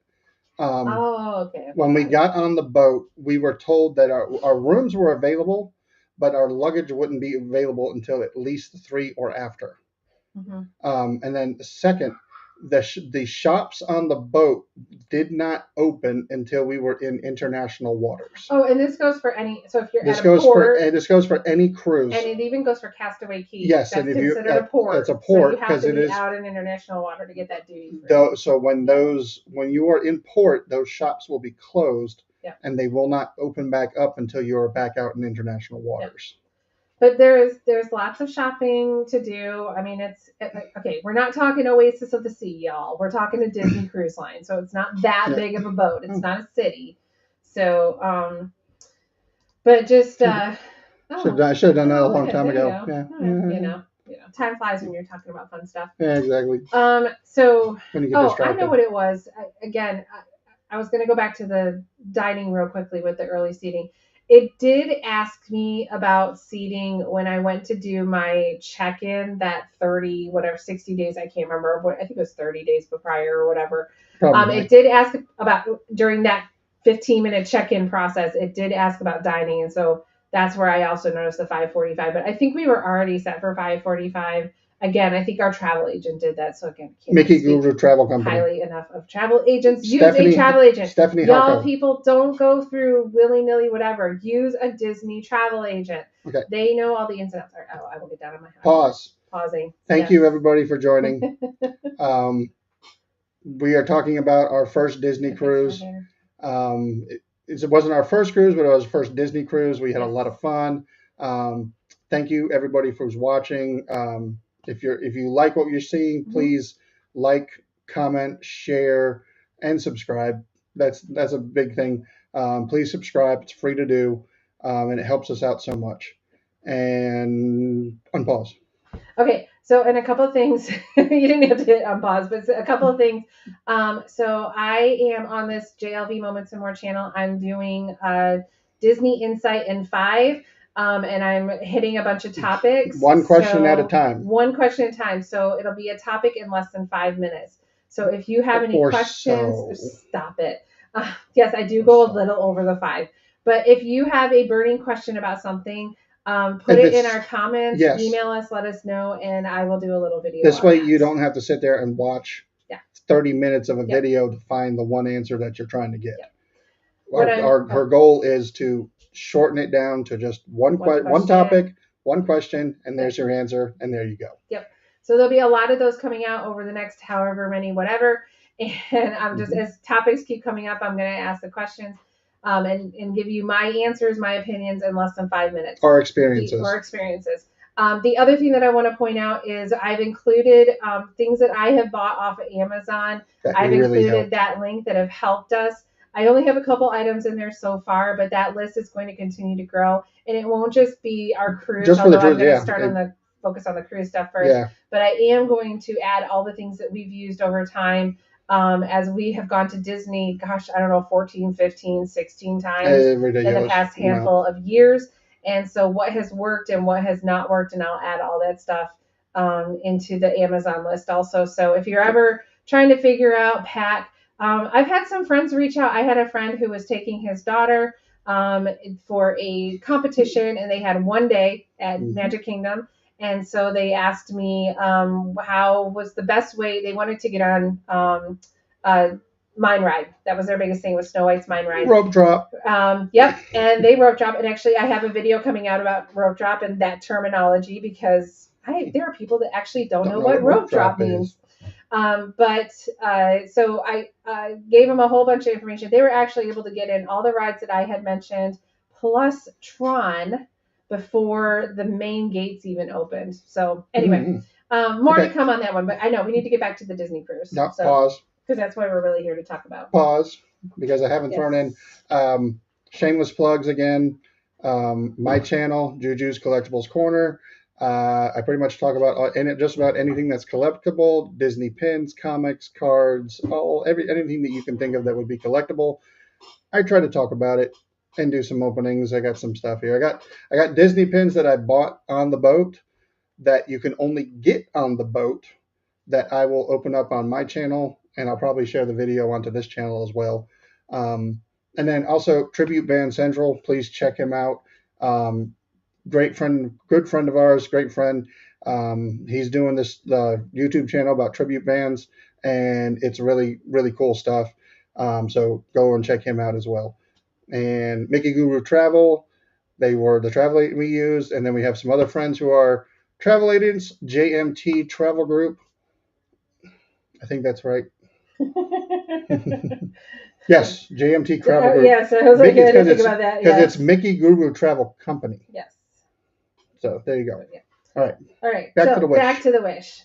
Okay. When we got on the boat, we were told that our rooms were available, but our luggage wouldn't be available until at least 3 or after. And then second, the shops on the boat did not open until we were in international waters. Oh, and this goes for any. So if you're at a port, this goes for any cruise, and it even goes for Castaway Cay. Yes, that's and if considered a port. It's a port because it is out in international water to get that duty free. So when you are in port, those shops will be closed, and they will not open back up until you are back out in international waters. But there's lots of shopping to do. I mean, it's okay. We're not talking Oasis of the Sea, y'all. We're talking a Disney Cruise Line, so it's not that big of a boat. It's not a city. So, but just I should have done that a long time ago. Yeah. You know. time flies when you're talking about fun stuff. Yeah, exactly. So, When you get I distracted. know what it was. I was going to go back to the dining real quickly with the early seating. It did ask me about seating when I went to do my check-in that 60 days, I can't remember. I think it was 30 days prior or whatever. Probably. It did ask about, during that 15-minute check-in process, it did ask about dining. And so that's where I also noticed the 5:45. But I think we were already set for 5:45. Again, I think our travel agent did that. So again, can't Mickey speak Guru Travel Company. highly enough of travel agents. Stephanie- Use a travel agent. Stephanie Y'all Halko. people, don't go through willy-nilly whatever. Use a Disney travel agent. Okay. They know all the ins and outs. Oh, I will get down on my Pause. Pausing. Thank you, everybody, for joining. We are talking about our first Disney cruise. It wasn't our first cruise, but it was our first Disney cruise. We had a lot of fun. Thank you, everybody, for watching. If you like what you're seeing, please like, comment, share, and subscribe. That's a big thing. Please subscribe. It's free to do, and it helps us out so much. And unpause. Okay, so and a couple of things. You didn't have to hit unpause, but a couple of things. So I am on this JLV Moments and More channel. I'm doing Disney Insight in 5. And I'm hitting a bunch of topics. One question at a time. One question at a time. So it'll be a topic in less than 5 minutes. So if you have any questions, stop it. Yes, I do go a little over the 5. But if you have a burning question about something, put it in our comments, email us, let us know, and I will do a little video. This way you don't have to sit there and watch 30 minutes of a video to find the one answer that you're trying to get. Our goal is to shorten it down to just one topic, one question, and there's your answer, and there you go. Yep. So there'll be a lot of those coming out over the next however many, whatever. And I'm just, as topics keep coming up, I'm going to ask the questions and give you my answers, my opinions in less than 5 minutes. Our experiences. The other thing that I want to point out is I've included things that I have bought off of Amazon. I've included that link that have helped us. I only have a couple items in there so far, but that list is going to continue to grow. And it won't just be our cruise, although I'm going to start on the focus on the cruise stuff first. Yeah. But I am going to add all the things that we've used over time as we have gone to Disney, 14, 15, 16 times in the past handful of years. And so what has worked and what has not worked, and I'll add all that stuff into the Amazon list also. So if you're ever trying to figure out pack, I've had some friends reach out. I had a friend who was taking his daughter for a competition, and they had one day at Magic Kingdom. And so they asked me how was the best way. They wanted to get on Mine Ride. That was their biggest thing, was Snow White's Mine Ride. Rope drop. Yep. And they rope drop. And actually, I have a video coming out about rope drop and that terminology, because there are people that actually don't know what rope drop means. So I gave them a whole bunch of information. They were actually able to get in all the rides that I had mentioned, plus Tron, before the main gates even opened. So anyway, more to come on that one. But I know we need to get back to the Disney cruise. No, pause. Because that's why we're really here to talk about. Pause, because I haven't thrown in shameless plugs again. My channel, Juju's Collectibles Corner. I pretty much talk about just about anything that's collectible: Disney pins, comics, cards, anything that you can think of that would be collectible. I try to talk about it and do some openings. I got some stuff here. I got Disney pins that I bought on the boat that you can only get on the boat that I will open up on my channel, and I'll probably share the video onto this channel as well. And then also Tribute Band Central. Please check him out. Great friend, good friend of ours, great friend. He's doing this YouTube channel about tribute bands, and it's really, really cool stuff. So go and check him out as well. And Mickey Guru Travel, they were the travel agent we used. And then we have some other friends who are travel agents, JMT Travel Group. I think that's right. Yes, JMT Travel Group. Yes, I was like, I didn't think about that. Because it's Mickey Guru Travel Company. Yes. So there you go. Yeah. All right. Back to the wish.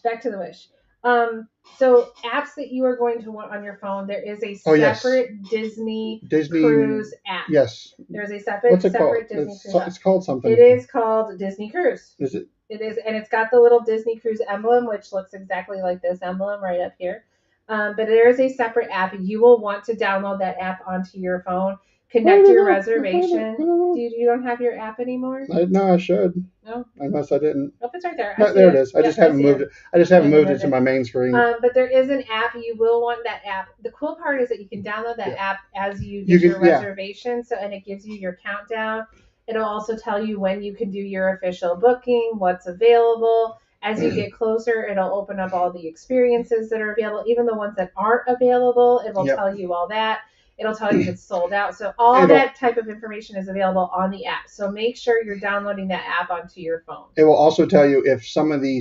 So apps that you are going to want on your phone, there is a separate Disney Cruise app. Yes. There's a separate Disney Cruise app. It's called something. It is called Disney Cruise. Is it? It is, and it's got the little Disney Cruise emblem, which looks exactly like this emblem right up here. But there is a separate app. You will want to download that app onto your phone, connect your reservation. You don't have your app anymore? No, I should. No? Unless I didn't. Oh, it's right there. No, there it is. I just haven't moved it. I just haven't moved it to my main screen. But there is an app. You will want that app. The cool part is that you can download that app as you get your reservation. So, and it gives you your countdown. It'll also tell you when you can do your official booking, what's available. As you get closer, it'll open up all the experiences that are available, even the ones that aren't available. It will tell you all that. It'll tell you if it's sold out. So all that type of information is available on the app. So make sure you're downloading that app onto your phone. It will also tell you if some of the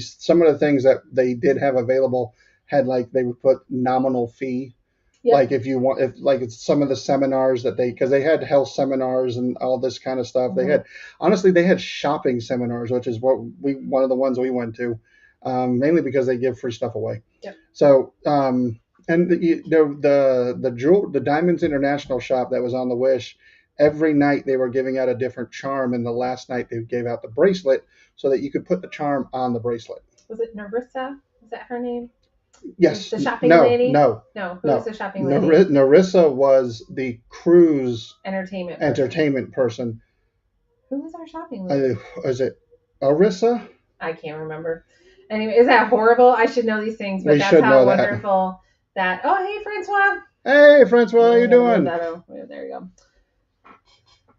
things that they did have available had, like, they would put nominal fee. Yep. Like if you want, it's some of the seminars that because they had health seminars and all this kind of stuff. Mm-hmm. They had shopping seminars, which is one of the ones we went to, mainly because they give free stuff away. Yep. So, and the Diamonds International shop that was on the Wish, every night they were giving out a different charm, and the last night they gave out the bracelet so that you could put the charm on the bracelet. Was it Narissa? Is that her name? Yes. The shopping lady? No. Who was the shopping lady? Narissa was the cruise entertainment person. Who was our shopping lady? Is it Arissa? I can't remember. Anyway, is that horrible? I should know these things, but that's how wonderful that. Oh, hey, Francois. Hey, Francois, how you doing? There you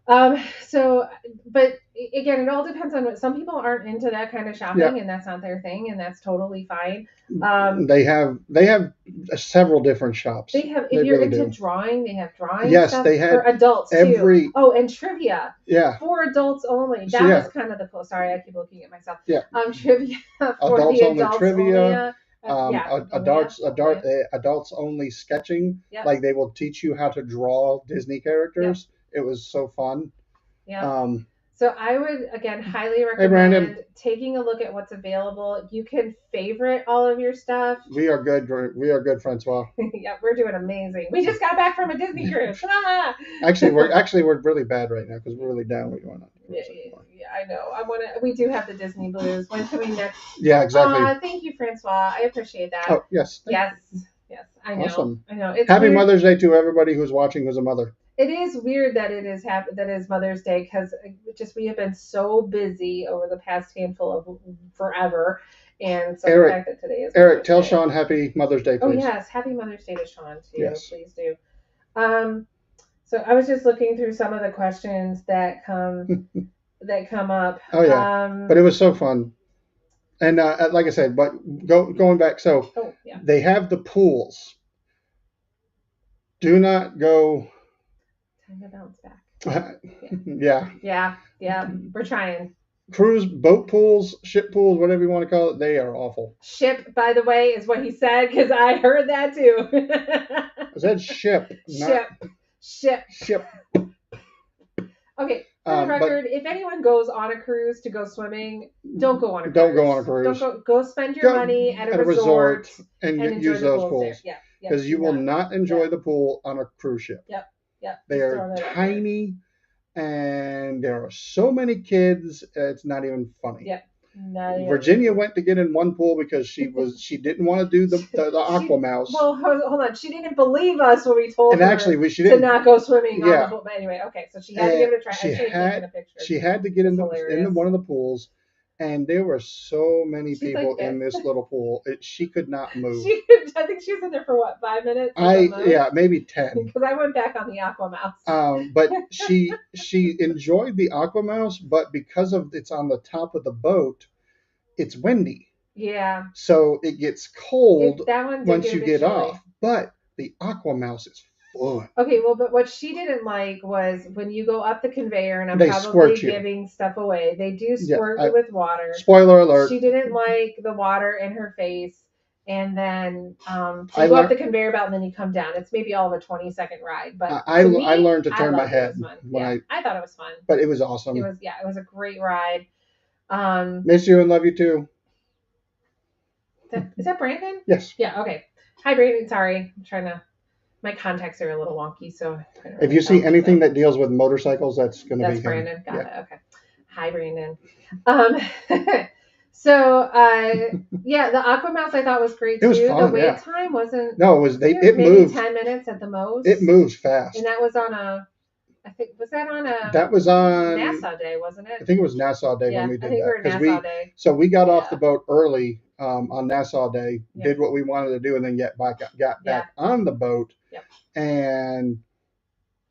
go. So, but again, it all depends on what some people aren't into that kind of shopping, and that's not their thing, and that's totally fine. They have several different shops. They have, if you're into drawing, they have drawing. Yes, stuff they had for adults too. Oh, and trivia. Yeah. For adults only. That was kind of the cool. Sorry, I keep looking at myself. Yeah. Trivia for adults the adults trivia. Adults only sketching. Yep. Like they will teach you how to draw Disney characters. Yep. It was so fun. Yeah. So I would, again, highly recommend taking a look at what's available. You can favorite all of your stuff. We are good, Francois. Yeah, we're doing amazing. We just got back from a Disney cruise. Actually, we're really bad right now because we're really down. We're going on. Yeah, I know. We do have the Disney blues. When can we next? Yeah, exactly. Thank you, Francois. I appreciate that. Oh, yes. Yes. I know. Awesome. I know. It's Happy weird. Mother's Day to everybody who's watching who's a mother. It is weird that it is Mother's Day because we have been so busy over the past handful of forever, and so the fact that today is Eric, tell Sean Happy Mother's Day, please. Oh yes, Happy Mother's Day to Sean too. Yes. Please do. So I was just looking through some of the questions that come up. Oh yeah, but it was so fun, and like I said, but going back, so they have the pools. Do not go. Time to bounce back. Yeah. We're trying. Cruise, boat pools, ship pools, whatever you want to call it, they are awful. Ship, by the way, is what he said because I heard that too. I said ship. Ship. Okay. For the record, if anyone goes on a cruise to go swimming, don't go on a cruise. Don't go on a cruise. Go spend your money at a resort and use those pools. Yeah. Because you will not enjoy the pool on a cruise ship. Yep. They are tiny, and there are so many kids. It's not even funny. Yep. Virginia went to get in one pool because she didn't want to do the Aqua Mouse. Well, hold on. She didn't believe us when we told her she didn't, to not go swimming on the pool. But anyway, okay. So she had to give it a try. She had to get into one of the pools. And there were so many people in this little pool. She could not move. I think she was in there for what, 5 minutes? Maybe 10. Because I went back on the Aqua Mouse. But she enjoyed the Aqua Mouse, but because of it's on the top of the boat, it's windy. Yeah. So it gets cold once you get off. But the Aqua Mouse is fun. Okay, well, but what she didn't like was when you go up the conveyor, and I'm probably giving stuff away. They do squirt you with water. Spoiler alert. She didn't like the water in her face, and then you go up the conveyor belt, and then you come down. It's maybe all of a 20-second ride, but I learned to turn my head when I thought it was fun. But it was awesome. It was a great ride. Miss you and love you too. Is that Brandon? Yes. Yeah. Okay. Hi, Brandon. Sorry, I'm trying to. My contacts are a little wonky, so if you see anything that deals with motorcycles, that's going to be Brandon. Got it. Okay. Hi, Brandon. So, yeah, the Aqua Mouse I thought was great It was too. fun, The wait yeah. time wasn't. No, it was it Maybe moved. 10 minutes at the most. It moves fast. And that was on a. I think was that on a. That was on Nassau Day, wasn't I it? think it was Nassau Day Yeah, when we I did think we that were Nassau Day. so we got off Yeah. the boat early on Nassau Day, Yep. did what we wanted to do, and then got back on the boat, Yep. and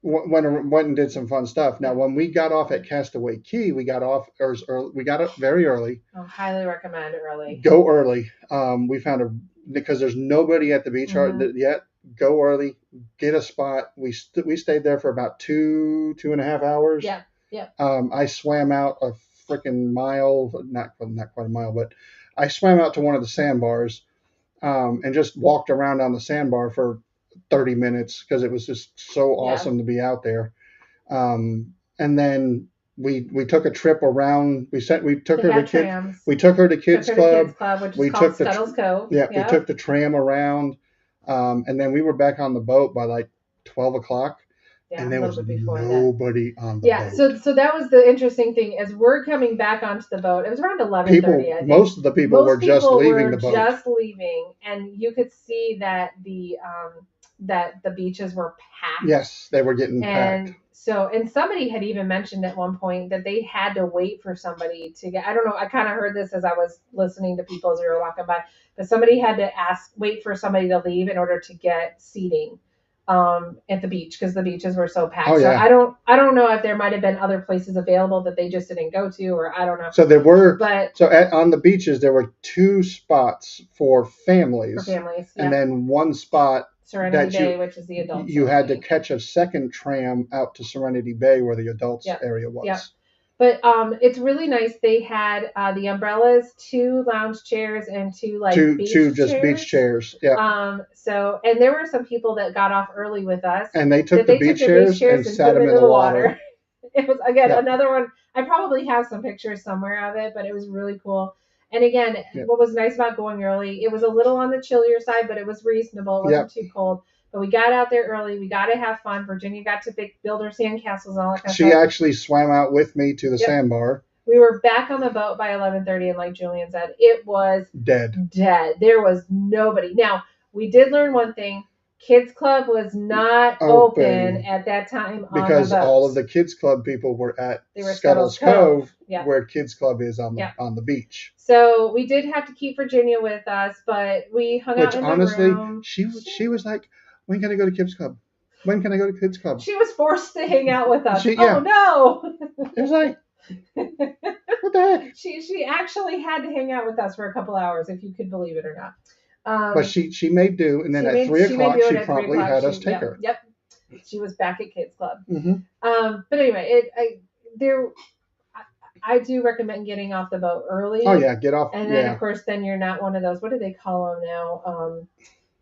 went and did some fun stuff. Now, when we got off at Castaway Cay, we got up very early. I highly recommend early. Go early. We found because there's nobody at the beach yet. Go early, get a spot. We stayed there for about 2.5 hours. Yeah. Yeah. I swam out a freaking mile, not quite a mile, but I swam out to one of the sandbars, and just walked around on the sandbar for 30 minutes because it was just so awesome to be out there. And then we took a trip around. We took her to Kids Club. Which is called Scuttle's Cove. Yeah, we took the tram around, and then we were back on the boat by like 12 o'clock. Yeah, and there was nobody on the boat. So that was the interesting thing. As we're coming back onto the boat, it was around 11:30. Most of the people were just leaving the boat. Just leaving, and you could see that the beaches were packed. Yes, they were getting packed. And somebody had even mentioned at one point that they had to wait for somebody to get. I don't know. I kind of heard this as I was listening to people as we were walking by, but somebody had to wait for somebody to leave in order to get seating at the beach because the beaches were so packed. So I don't know if there might have been other places available that they just didn't go to, or I don't know. So there were, on the beaches there were 2 spots for families. And then one spot Serenity Bay, which is the adults. You had to catch a second tram out to Serenity Bay where the adults area was. Yep. But it's really nice. They had the umbrellas, 2 lounge chairs, and 2 beach chairs. Yeah. And there were some people that got off early with us, and they took the beach chairs and sat them in the water. It was another one. I probably have some pictures somewhere of it, but it was really cool. And again, what was nice about going early, it was a little on the chillier side, but it was reasonable. It wasn't too cold. But we got out there early. We got to have fun. Virginia got to build her sand castles and all that kind of stuff. She actually swam out with me to the sandbar. We were back on the boat by 11:30, and like Julian said, it was dead. There was nobody. Now, we did learn one thing. Kids Club was not open at that time because all of the Kids Club people were at Scuttle's Cove, where Kids Club is on the beach. So we did have to keep Virginia with us, but we hung out in the room. She was like, "When can I go to Kids Club? When can I go to Kids Club?" She was forced to hang out with us. Oh no! It was like, what the heck? She actually had to hang out with us for a couple hours, if you could believe it or not. But she made do, and then at 3 o'clock she promptly had us take her. Yep, she was back at Kids Club. Mm-hmm. But anyway, I do recommend getting off the boat early. Oh yeah, get off. And then of course, then you're not one of those. What do they call them now?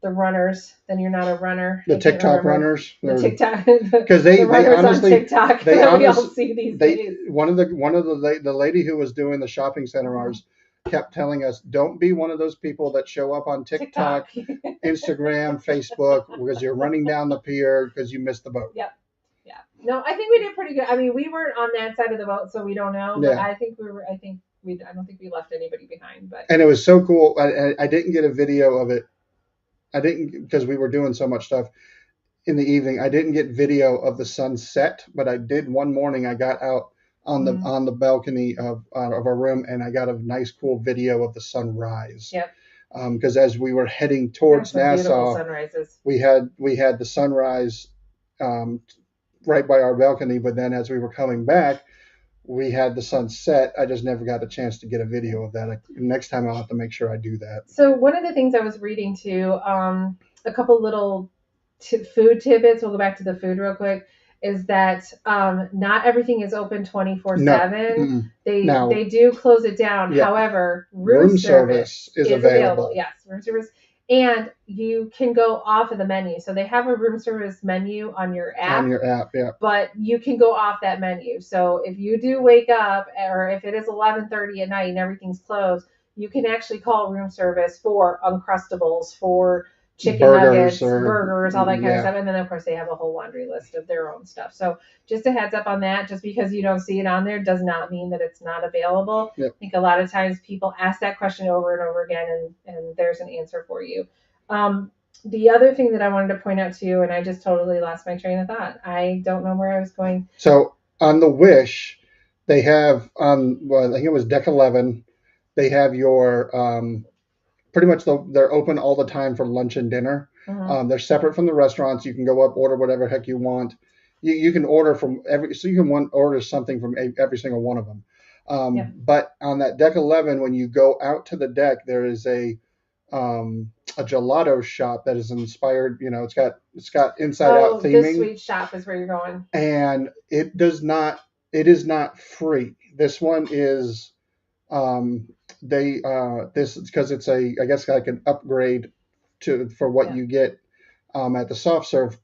The runners. Then you're not a runner. The TikTok runners. The TikTok. Because they honestly on TikTok. They all see these days. One of the lady who was doing the shopping seminars kept telling us, don't be one of those people that show up on TikTok. Instagram, Facebook, because you're running down the pier because you missed the boat. Yep. Yeah. No, I think we did pretty good. I mean, we weren't on that side of the boat, so we don't know. But I think we were. I don't think we left anybody behind. But and it was so cool. I didn't get a video of it. I didn't because we were doing so much stuff in the evening. I didn't get video of the sunset, but I did one morning. I got out on the balcony of our room, and I got a nice, cool video of the sunrise. Yep. Because as we were heading towards Nassau, we had the sunrise right by our balcony. But then as we were coming back, we had the sunset. I just never got a chance to get a video of that. Next time I'll have to make sure I do that. So one of the things I was reading too, a couple little food tidbits. We'll go back to the food real quick. Is that not everything is open 24/7. They do close it down. Yeah. However, room service is available. Yes, room service. And you can go off of the menu. So they have a room service menu on your app. Yeah. But you can go off that menu. So if you do wake up, or if it is 11:30 at night and everything's closed, you can actually call room service for Uncrustables, for chicken burgers nuggets, burgers, all that kind of yeah. stuff. And then of course they have a whole laundry list of their own stuff. So just a heads up on that. Just because you don't see it on there does not mean that it's not available. Yep. I think a lot of times people ask that question over and over again, and there's an answer for you. The other thing that I wanted to point out to you, and I just totally lost my train of thought. I don't know where I was going. So on the Wish, they have well, I think it was deck 11. They have your pretty much they're open all the time for lunch and dinner. They're separate from the restaurants. You can go up, order whatever heck you want. You can order from so you can order something from every single one of them. But on that deck 11, when you go out to the deck, there is a gelato shop that is inspired. You know, it's got inside out theming. This sweet shop is where you're going. And it is not free. This one is this is because it's I guess like an upgrade for what you get at the soft serve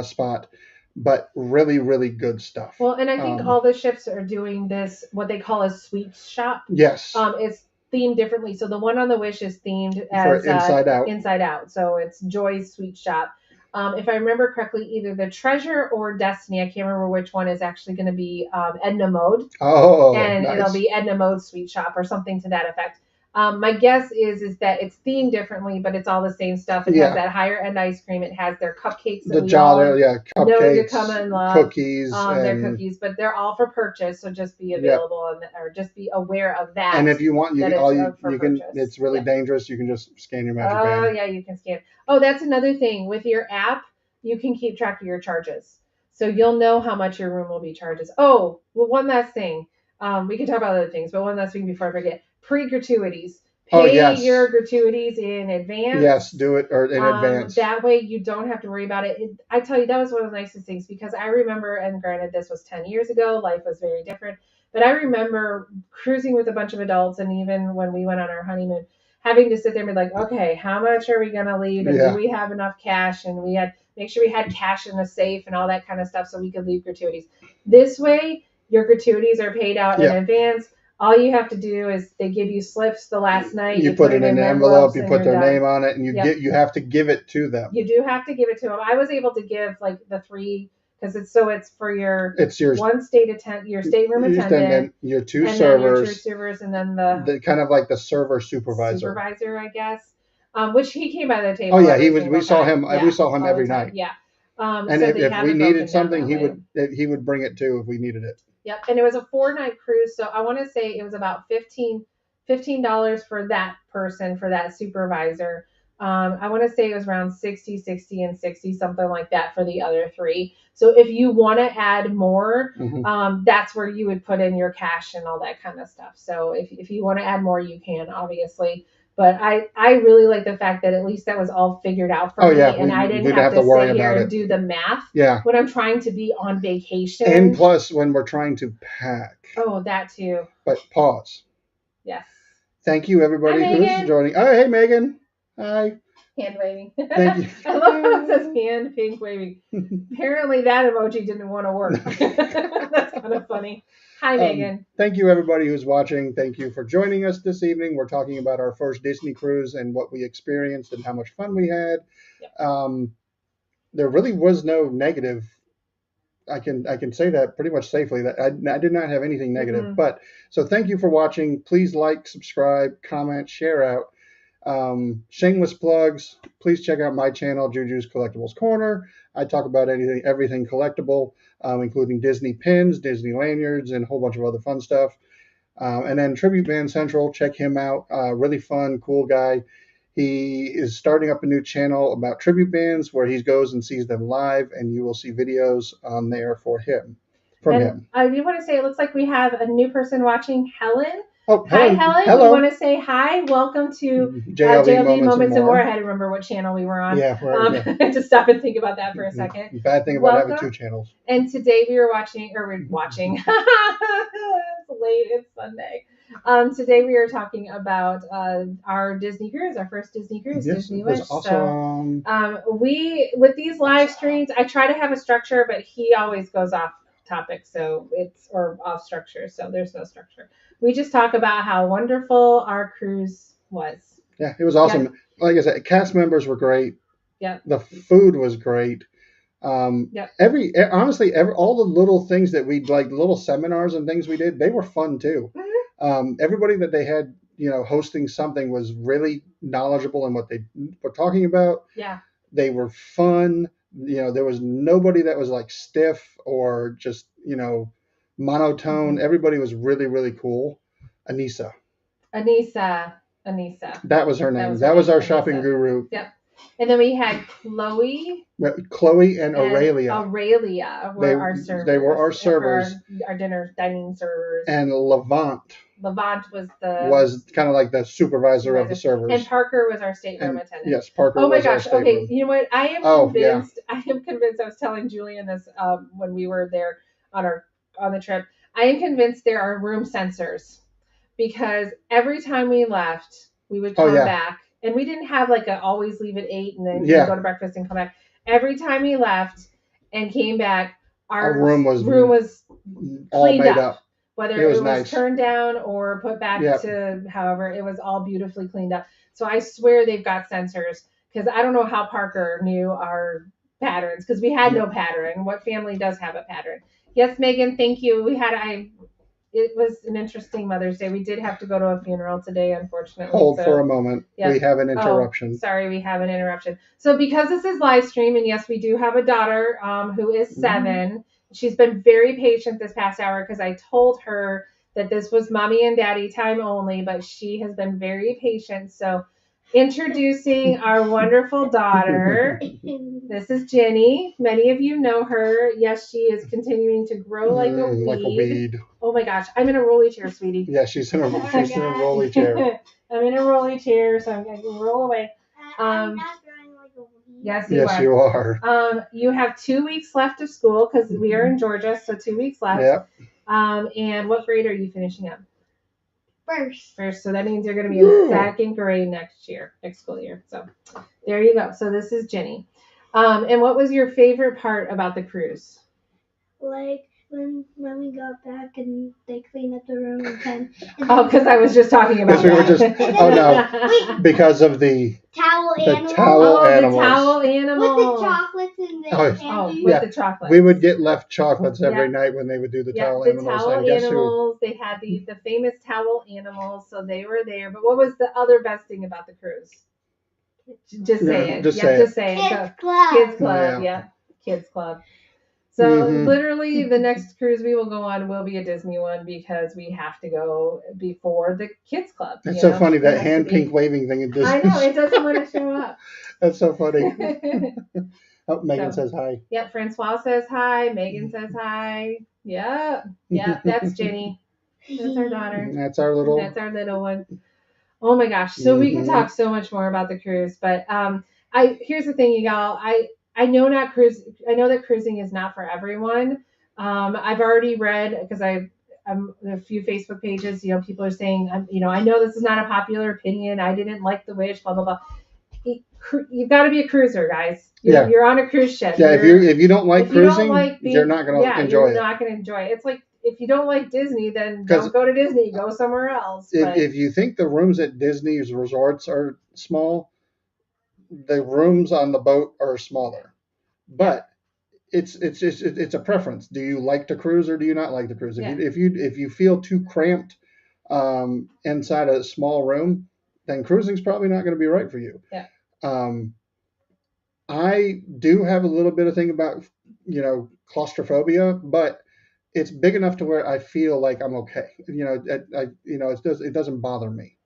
spot, but really, really good stuff. Well, and I think all the ships are doing this, what they call a sweet shop. Yes. It's themed differently. So the one on the Wish is themed as Inside Out. Inside Out. So it's Joy's Sweet Shop. If I remember correctly, either the Treasure or Destiny, I can't remember which one, is actually going to be Edna Mode. Oh, and nice. It'll be Edna Mode Sweet Shop or something to that effect. My guess is that it's themed differently, but it's all the same stuff. It has that higher end ice cream. It has their cupcakes. The Jolly, cupcakes, know to come and love. Cookies. They're cookies, but they're all for purchase. So just be available or just be aware of that. And if you want, you can. It's really dangerous. You can just scan your magic band. Oh yeah, you can scan. Oh, that's another thing with your app. You can keep track of your charges, so you'll know how much your room will be charges. Oh, well, one last thing. We can talk about other things, but one last thing before I forget. Pre-gratuities. Pay your gratuities in advance. Yes, do it or in advance. That way you don't have to worry about it. I tell you, that was one of the nicest things because I remember, and granted, this was 10 years ago. Life was very different. But I remember cruising with a bunch of adults, and even when we went on our honeymoon, having to sit there and be like, okay, how much are we going to leave? And do we have enough cash? And we had make sure we had cash in a safe and all that kind of stuff so we could leave gratuities. This way, your gratuities are paid out in advance. All you have to do is they give you slips the last night. You put it in an envelope. You put their name on it, and you have to give it to them. You do have to give it to them. I was able to give like the 3 because it's for your one your stateroom attendant, your 2 servers, your 2 servers, and then the kind of like the server supervisor, I guess. Which he came by the table. Oh yeah, he was. We saw him. We saw him every night. Yeah. And so if we needed something, he would bring it too if we needed it. Yep, and it was a 4-night cruise, so I want to say it was about $15 for that person, for that supervisor. I want to say it was around 60, and 60, something like that for the other 3. So if you want to add more, that's where you would put in your cash and all that kind of stuff. So if you want to add more, you can, obviously. But I really like the fact that at least that was all figured out for me, and I didn't have to sit here and do the math when I'm trying to be on vacation. And plus, when we're trying to pack. Oh, that too. But pause. Yes. Thank you, everybody who's joining. Oh, hey, Megan. Hi. Hand waving. Thank you. I love how it says hand pink waving. Apparently, that emoji didn't want to work. That's kind of funny. Hi, Megan. Thank you, everybody who's watching. Thank you for joining us this evening. We're talking about our first Disney cruise and what we experienced and how much fun we had. Yep. There really was no negative. I can say that pretty much safely. That I did not have anything negative. But so thank you for watching. Please like, subscribe, comment, share out. Shameless plugs. Please check out my channel, Juju's Collectibles Corner. I talk about everything collectible, including Disney pins, Disney lanyards, and a whole bunch of other fun stuff. And then Tribute Band Central, check him out. Really fun, cool guy. He is starting up a new channel about tribute bands where he goes and sees them live, and you will see videos on there from him. I do want to say it looks like we have a new person watching, Helen. Oh, hi, Helen. Hello. We want to say hi. Welcome to JLV Moments and More. I had to remember what channel we were on. Yeah, I had to stop and think about that for a second. Bad thing about having 2 channels. And today we're watching. It's late. It's Sunday. Today we are talking about our Disney cruise, our first Disney cruise, Disney Wish. Awesome. So with these live streams, I try to have a structure, but he always goes off topic, or off structure, so there's no structure. We just talk about how wonderful our cruise was. Yeah, it was awesome. Yeah. Like I said, cast members were great. Yep. The food was great. Yep. Honestly, all the little things that we like, little seminars and things we did, they were fun too. Everybody that they had, hosting something was really knowledgeable in what they were talking about. Yeah. They were fun. There was nobody that was like stiff or just, monotone. Everybody was really, really cool. Anissa. That was her name. was That her was name, our shopping Anissa. guru. Yep. And then we had Chloe and Aurelia. Aurelia were our servers. They were our servers. Our dinner dining servers. And Levant was kind of like the supervisor of the servers. And Parker was our stateroom attendant. Yes, Parker was our stateroom. Oh my gosh. Okay, you know what? I am convinced. I was telling Julian this when we were there on the trip. I am convinced there are room sensors because every time we left, we would come back. And we didn't have like always leave at 8 and then go to breakfast and come back. Every time we left and came back, our room was all cleaned made up. Whether it was nice. Turned down or put back to however, it was all beautifully cleaned up. So I swear they've got sensors because I don't know how Parker knew our patterns because we had no pattern. What family does have a pattern? Yes, Megan, thank you. It was an interesting Mother's Day. We did have to go to a funeral today, unfortunately. Hold for a moment. Yep. We have an interruption. Sorry, we have an interruption. So because this is live stream, and yes, we do have a daughter who is 7. Mm-hmm. She's been very patient this past hour because I told her that this was mommy and daddy time only, but she has been very patient. So introducing our wonderful daughter. This is Jenny. Many of you know her. Yes, she is continuing to grow like a weed. Oh my gosh, I'm in a rolly chair, sweetie. Yeah, she's in a rolly chair. I'm in a rolly chair, so I'm going to roll away. I'm not growing like a weed. Yes, you are. You have 2 weeks left of school because we are in Georgia, so 2 weeks left. Yep. And what grade are you finishing up? First. So that means you're going to be in second grade next school year. So there you go. So this is Jenny. And what was your favorite part about the cruise? Like when we got back and they cleaned up the room and because I was just talking about that. Because of the towel animals. The towel animals. With the chocolates and the with the chocolates. We would get left chocolates every night when they would do the towel animals. The towel animals. They had the famous towel animals, so they were there. But what was the other best thing about the cruise? Just say it. Just say it. Kids Club. Kids Club. Yeah. Kids Club. So literally the next cruise we will go on will be a Disney one because we have to go before the Kids Club. It's so funny, that hand pink waving thing. I know, it doesn't want to show up. That's so funny. Megan says hi. Yeah, Francois says hi. Megan says hi. Yeah, that's Jenny. That's our daughter. That's our little one. Oh my gosh. So we could talk so much more about the cruise, but here's the thing, y'all. I know that cruising is not for everyone. I've already read because I'm a few Facebook pages. People are saying, I know this is not a popular opinion. I didn't like the Wish. Blah blah blah. You've got to be a cruiser, guys. You're on a cruise ship. Yeah, if you don't like cruising, you're not going to enjoy it. You're not going to enjoy it. It's like if you don't like Disney, then don't go to Disney. Go somewhere else. If you think the rooms at Disney's resorts are small, the rooms on the boat are smaller, but it's a preference. Do you like to cruise or do you not like to cruise? If you feel too cramped inside a small room, then cruising's probably not going to be right for you. Yeah. I do have a little bit of thing about claustrophobia, but it's big enough to where I feel like I'm okay. It doesn't bother me.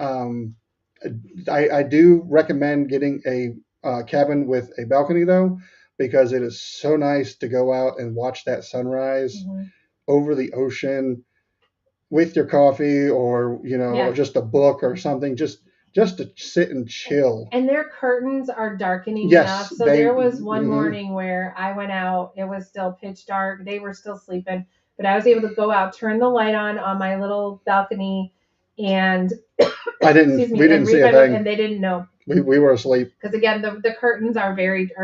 I do recommend getting a cabin with a balcony though, because it is so nice to go out and watch that sunrise over the ocean with your coffee or or just a book or something, just to sit and chill. And their curtains are darkening enough. So there was one morning where I went out, it was still pitch dark, they were still sleeping, but I was able to go out, turn the light on my little balcony, and we didn't see a thing. And they didn't know. We were asleep. Because again, the curtains are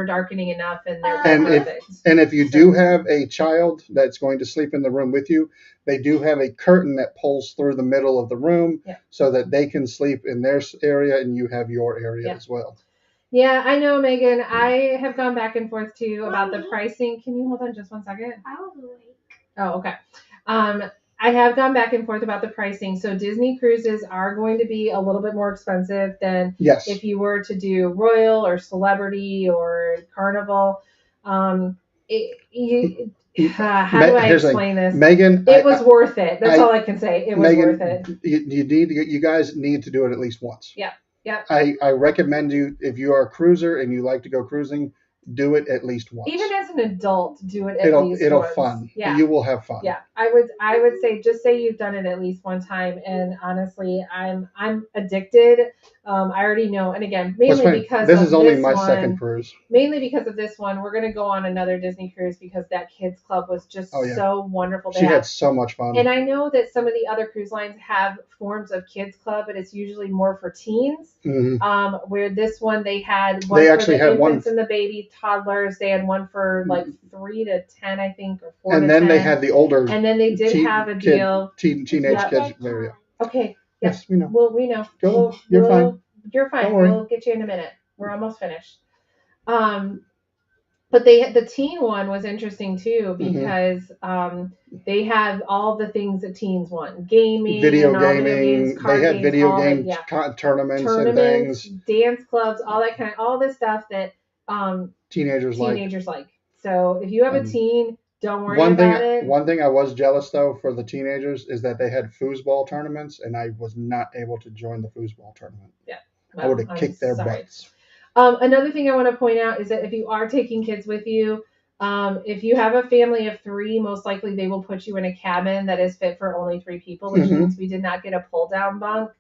darkening enough, and they're perfect. If you do have a child that's going to sleep in the room with you, they do have a curtain that pulls through the middle of the room so that they can sleep in their area and you have your area as well. Yeah, I know, Megan. I have gone back and forth too about the pricing. Can you hold on just 1 second? I was awake. Oh, okay. I have gone back and forth about the pricing. So Disney cruises are going to be a little bit more expensive than Yes. if you were to do Royal or Celebrity or Carnival. Um, how do I Here's the thing. explain this? Megan, It was worth it. That's I- all I can say. It was Megan, worth it. you guys need to do it at least once. Yeah. I recommend you, if you are a cruiser and you like to go cruising, do it at least once. Even as an adult, do it at it'll least it'll once. fun. Yeah. You will have fun. Yeah, I would say just say you've done it at least one time, and honestly, I'm addicted. I already know, and again, What's mainly funny, because this of is only this my one, second cruise. Mainly because of this one, we're gonna go on another Disney cruise because that kids club was just so wonderful. She had so much fun. And I know that some of the other cruise lines have forms of kids club, but it's usually more for teens. Mm-hmm. Where this one they had one They for actually the had infants one and the baby toddlers. They had one for like 3 to 10, I think, or 4 and to then 10. they had the older. And then they did have a deal. Teenage kids area. Okay. Yes, we know. Well, we know. Go. You're fine. You're fine. Don't worry. We'll get you in a minute. We're almost finished. But the teen one was interesting too because they have all the things that teens want: gaming, video and all gaming. Video games, card they had games, video all game that, tournaments and things, dance clubs, all this stuff that teenagers like. So if you have a teen, don't worry about it. One thing I was jealous though for the teenagers is that they had foosball tournaments, and I was not able to join the foosball tournament. Yeah, I would have kicked their butts. Another thing I want to point out is that if you are taking kids with you, if you have a family of 3, most likely they will put you in a cabin that is fit for only 3 people, which means we did not get a pull-down bunk.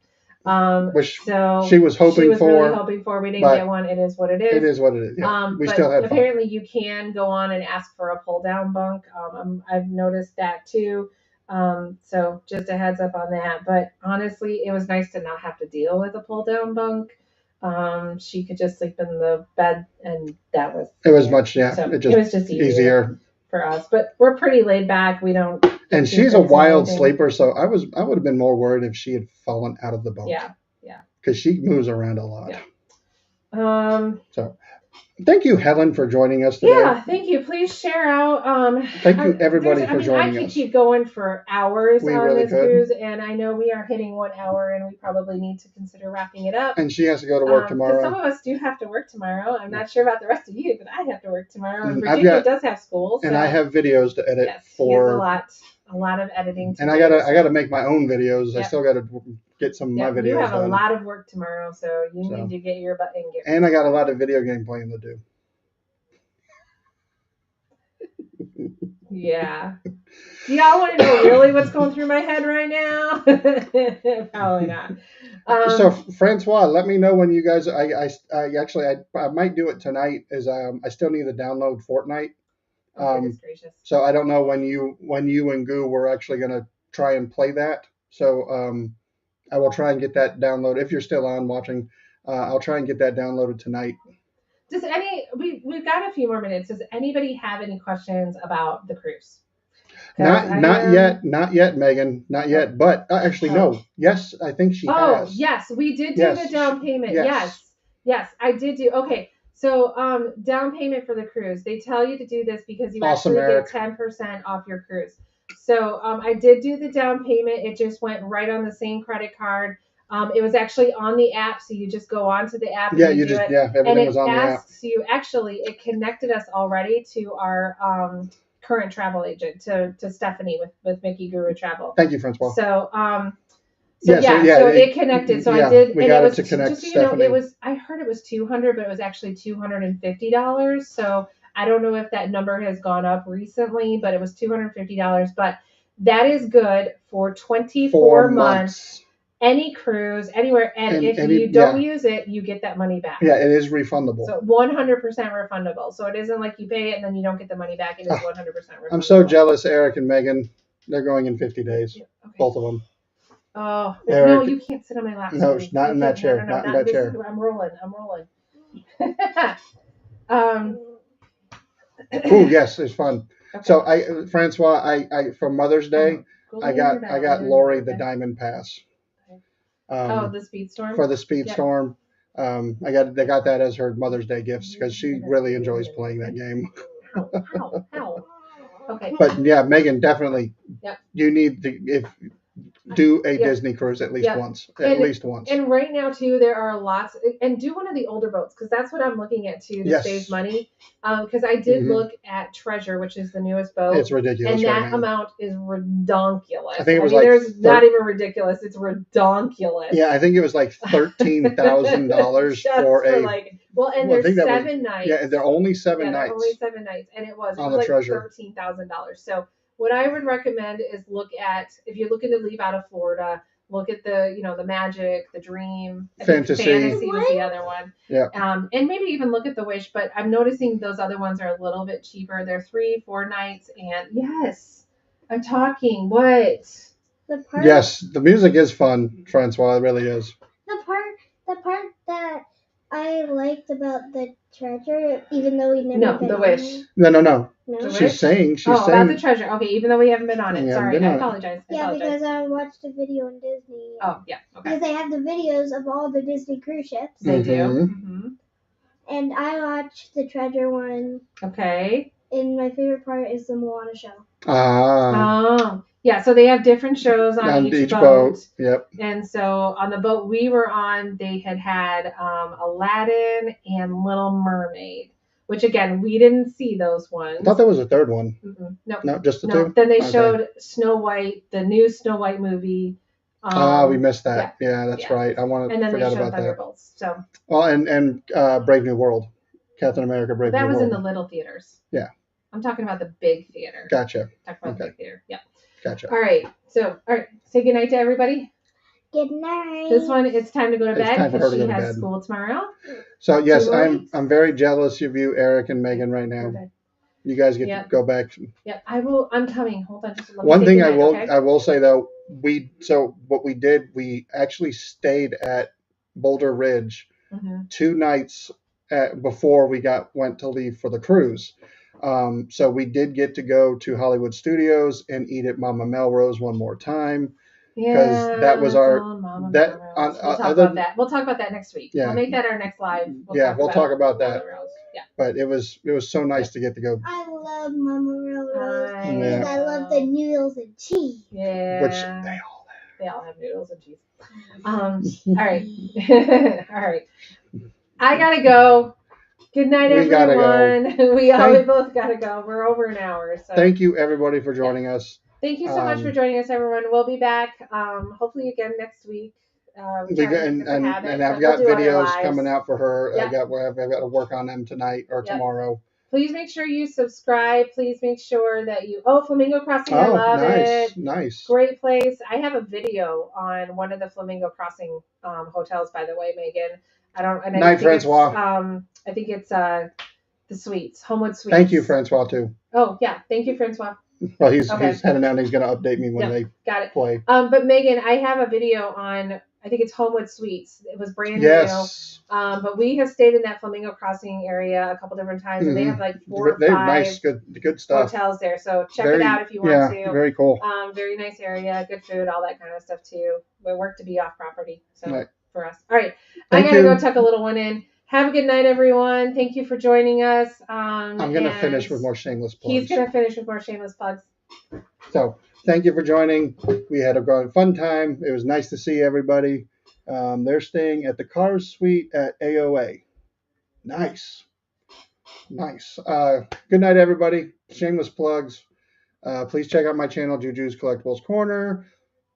Which so she was hoping really for. hoping for. We didn't get one. It is what it is. It is what it is. Yeah. We but still had apparently fun. you can go on and ask for a pull-down bunk. I've noticed that too. So just a heads up on that. But honestly, it was nice to not have to deal with a pull-down bunk. She could just sleep in the bed, and that was. It was much, yeah. So it was just easier for us. But we're pretty laid back. We don't. And she's a wild sleeper, so I would have been more worried if she had fallen out of the bunk. Yeah. Because she moves around a lot. Yeah. So, thank you, Helen, for joining us today. Yeah, thank you. Please share out. Thank you, everybody, for joining us. I could keep going for hours we on really this could. cruise, and I know we are hitting 1 hour, and we probably need to consider wrapping it up. And she has to go to work tomorrow. Some of us do have to work tomorrow. I'm not sure about the rest of you, but I have to work tomorrow. And Virginia does have school, and I have videos to edit for a lot of editing. And I gotta make my own videos. Yep. I still gotta get some of my videos. You have done. A lot of work tomorrow, so you need to get your butt in gear. And I got a lot of video game playing to do. Yeah. Do y'all want to know really what's going through my head right now? Probably not. So Francois, let me know when you guys. I might do it tonight. I still need to download Fortnite. So I don't know when you and Goo were actually gonna try and play that. So I will try and get that downloaded. If you're still on watching, I'll try and get that downloaded tonight. We've got a few more minutes. Does anybody have any questions about the cruise? Not yet, Megan. Not yet. But actually, no. Yes, I think she has. Oh, yes, we did do the down payment. Yes, I did do. Okay, so down payment for the cruise. They tell you to do this because you actually get 10% off your cruise. So I did do the down payment. It just went right on the same credit card. It was actually on the app, so you just go onto the app. Everything was on the app. And it asks you, actually, it connected us already to our current travel agent, to Stephanie with Mickey Guru Travel. Thank you, Francois. So it connected. So I did. We got it to connect. Just so you know, I heard it was $200, but it was actually $250. So I don't know if that number has gone up recently, but it was $250. But that is good for 24 months. Any cruise, anywhere, and if you don't use it, you get that money back. Yeah, it is refundable. So 100% refundable. So it isn't like you pay it and then you don't get the money back. It is 100% refundable. I'm so jealous, Eric and Megan. They're going in 50 days, both of them. Oh, Eric, no, you can't sit on my lap. No, not in that chair. Not in that chair. I'm rolling. Oh, yes, it's fun. Okay. So Francois, I for Mother's Day, I got Lori the Diamond Pass. The Speedstorm? For the Speedstorm. I got that as her Mother's Day gifts because she really enjoys playing that game. How? Okay. But yeah, Megan, definitely. Yep. You need to do a Yep. Disney cruise at least Yep. once. At least once. And right now too, there are lots. And do one of the older boats because that's what I'm looking at too to Yes. save money. Because I did Mhm. look at Treasure, which is the newest boat. It's ridiculous. And right that now. amount is redonkulous. I think it was like there's not even ridiculous. It's redonkulous. Yeah, I think it was like $13,000 Just for a. like well, and Well, I there's think that was- 7 nights. Yeah, they're only 7 yeah, nights. they're only 7 nights, and it was On the like Treasure. $13,000. So what I would recommend is look at if you're looking to leave out of Florida, look at the the Magic, the Dream, I think Fantasy. Fantasy was the other one. Yeah. And maybe even look at the Wish, but I'm noticing those other ones are a little bit cheaper. They're 3-4 nights, and yes, I'm talking. What? The part. Yes, the music is fun, Francois. It really is. The part that I liked about the Treasure, even though we never. No, been the on Wish. it. No. No. The She's Wish? saying. She's Oh, saying. about the Treasure. Okay, even though we haven't been on it. We haven't Sorry, been I on it. apologize. Yeah, because I watched a video on Disney. Oh, yeah. Okay. Because they have the videos of all the Disney cruise ships, They do. Mhm. Mm-hmm. and I watched the Treasure one. Okay. And my favorite part is the Moana show. Ah. Oh, yeah. So they have different shows on each boat. Yep. And so on the boat we were on, they had Aladdin and Little Mermaid, which again we didn't see those ones. I thought there was a third one. Mm-mm. No, No, just the no. two. Then they Okay. showed Snow White, the new Snow White movie. We missed that. Yeah, that's yeah. right. I wanted And to then they forget showed about that. Thunderbolts. So Well, and Brave New World, Captain America, Brave that New was World. in the little theaters. Yeah. I'm talking about the big theater. Gotcha. Talking about the Okay. big theater. Yeah. Gotcha. All right. So, all right. Say goodnight to everybody. Good night. This one, it's time to go to It's bed time for her because to she go to has bed. school tomorrow. So yes, 2 more I'm weeks. very jealous of you, Eric and Megan, right now. Okay. You guys get Yep. to go back. Yep. I will. I'm coming. Hold on. Just let me One say thing goodnight, okay? I will say though, what we did, we actually stayed at Boulder Ridge Mhm. 2 nights before we went to leave for the cruise. So we did get to go to Hollywood Studios and eat at Mama Melrose one more time. Yeah, that was our- Mama that- Melrose. on- We'll talk other- about that. We'll talk about that next week. Yeah. We'll make that our next live. We'll talk about that. Mama Melrose. Yeah. But it was so nice to get to go. I love Mama Rose. I And I love the noodles and cheese. Yeah. Which they all have noodles and cheese. All right. All right. I gotta go. Good night, We gotta go. everyone. We both gotta go. We're over an hour. So Thank you everybody for joining us. thank you so much for joining us, everyone. We'll be back hopefully again next week. And I've got videos coming out for her. Yep. I've got to work on them tonight or Yep. tomorrow. Please make sure you subscribe. Please make sure that you. Oh, Flamingo Crossing! I love it. Nice. Great place. I have a video on one of the Flamingo Crossing hotels, by the way, Megan. Night, Francois. I think it's the Suites, Homewood Suites. Thank you, Francois, too. Oh yeah, thank you, Francois. Well, he's Okay. heading out and he's going to update me when they Got it. play. But Megan, I have a video on. I think it's Homewood Suites. It was brand Yes. new. But we have stayed in that Flamingo Crossing area a couple different times, and they have like 4 or They're 5 nice, good stuff. hotels there. So check it out if you want to. Very cool. Very nice area, good food, all that kind of stuff too. We work to be off property, so Right. for us. All right, Thank I gotta you. go tuck a little one in. Have a good night, everyone. Thank you for joining us. I'm going to finish with more shameless plugs. He's gonna finish with more shameless plugs. So, thank you for joining. We had a fun time. It was nice to see everybody. They're staying at the Cars Suite at AOA. Nice. Good night, everybody. Shameless plugs. Please check out my channel, Juju's Collectibles Corner.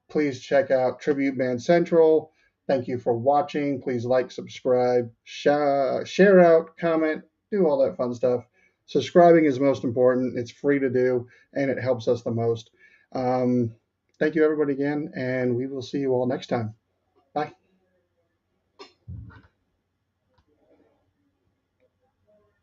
Please check out Tribute Band Central. Thank you for watching. Please like, subscribe, share out, comment, do all that fun stuff. Subscribing is most important. It's free to do, and it helps us the most. Thank you, everybody, again, and we will see you all next time.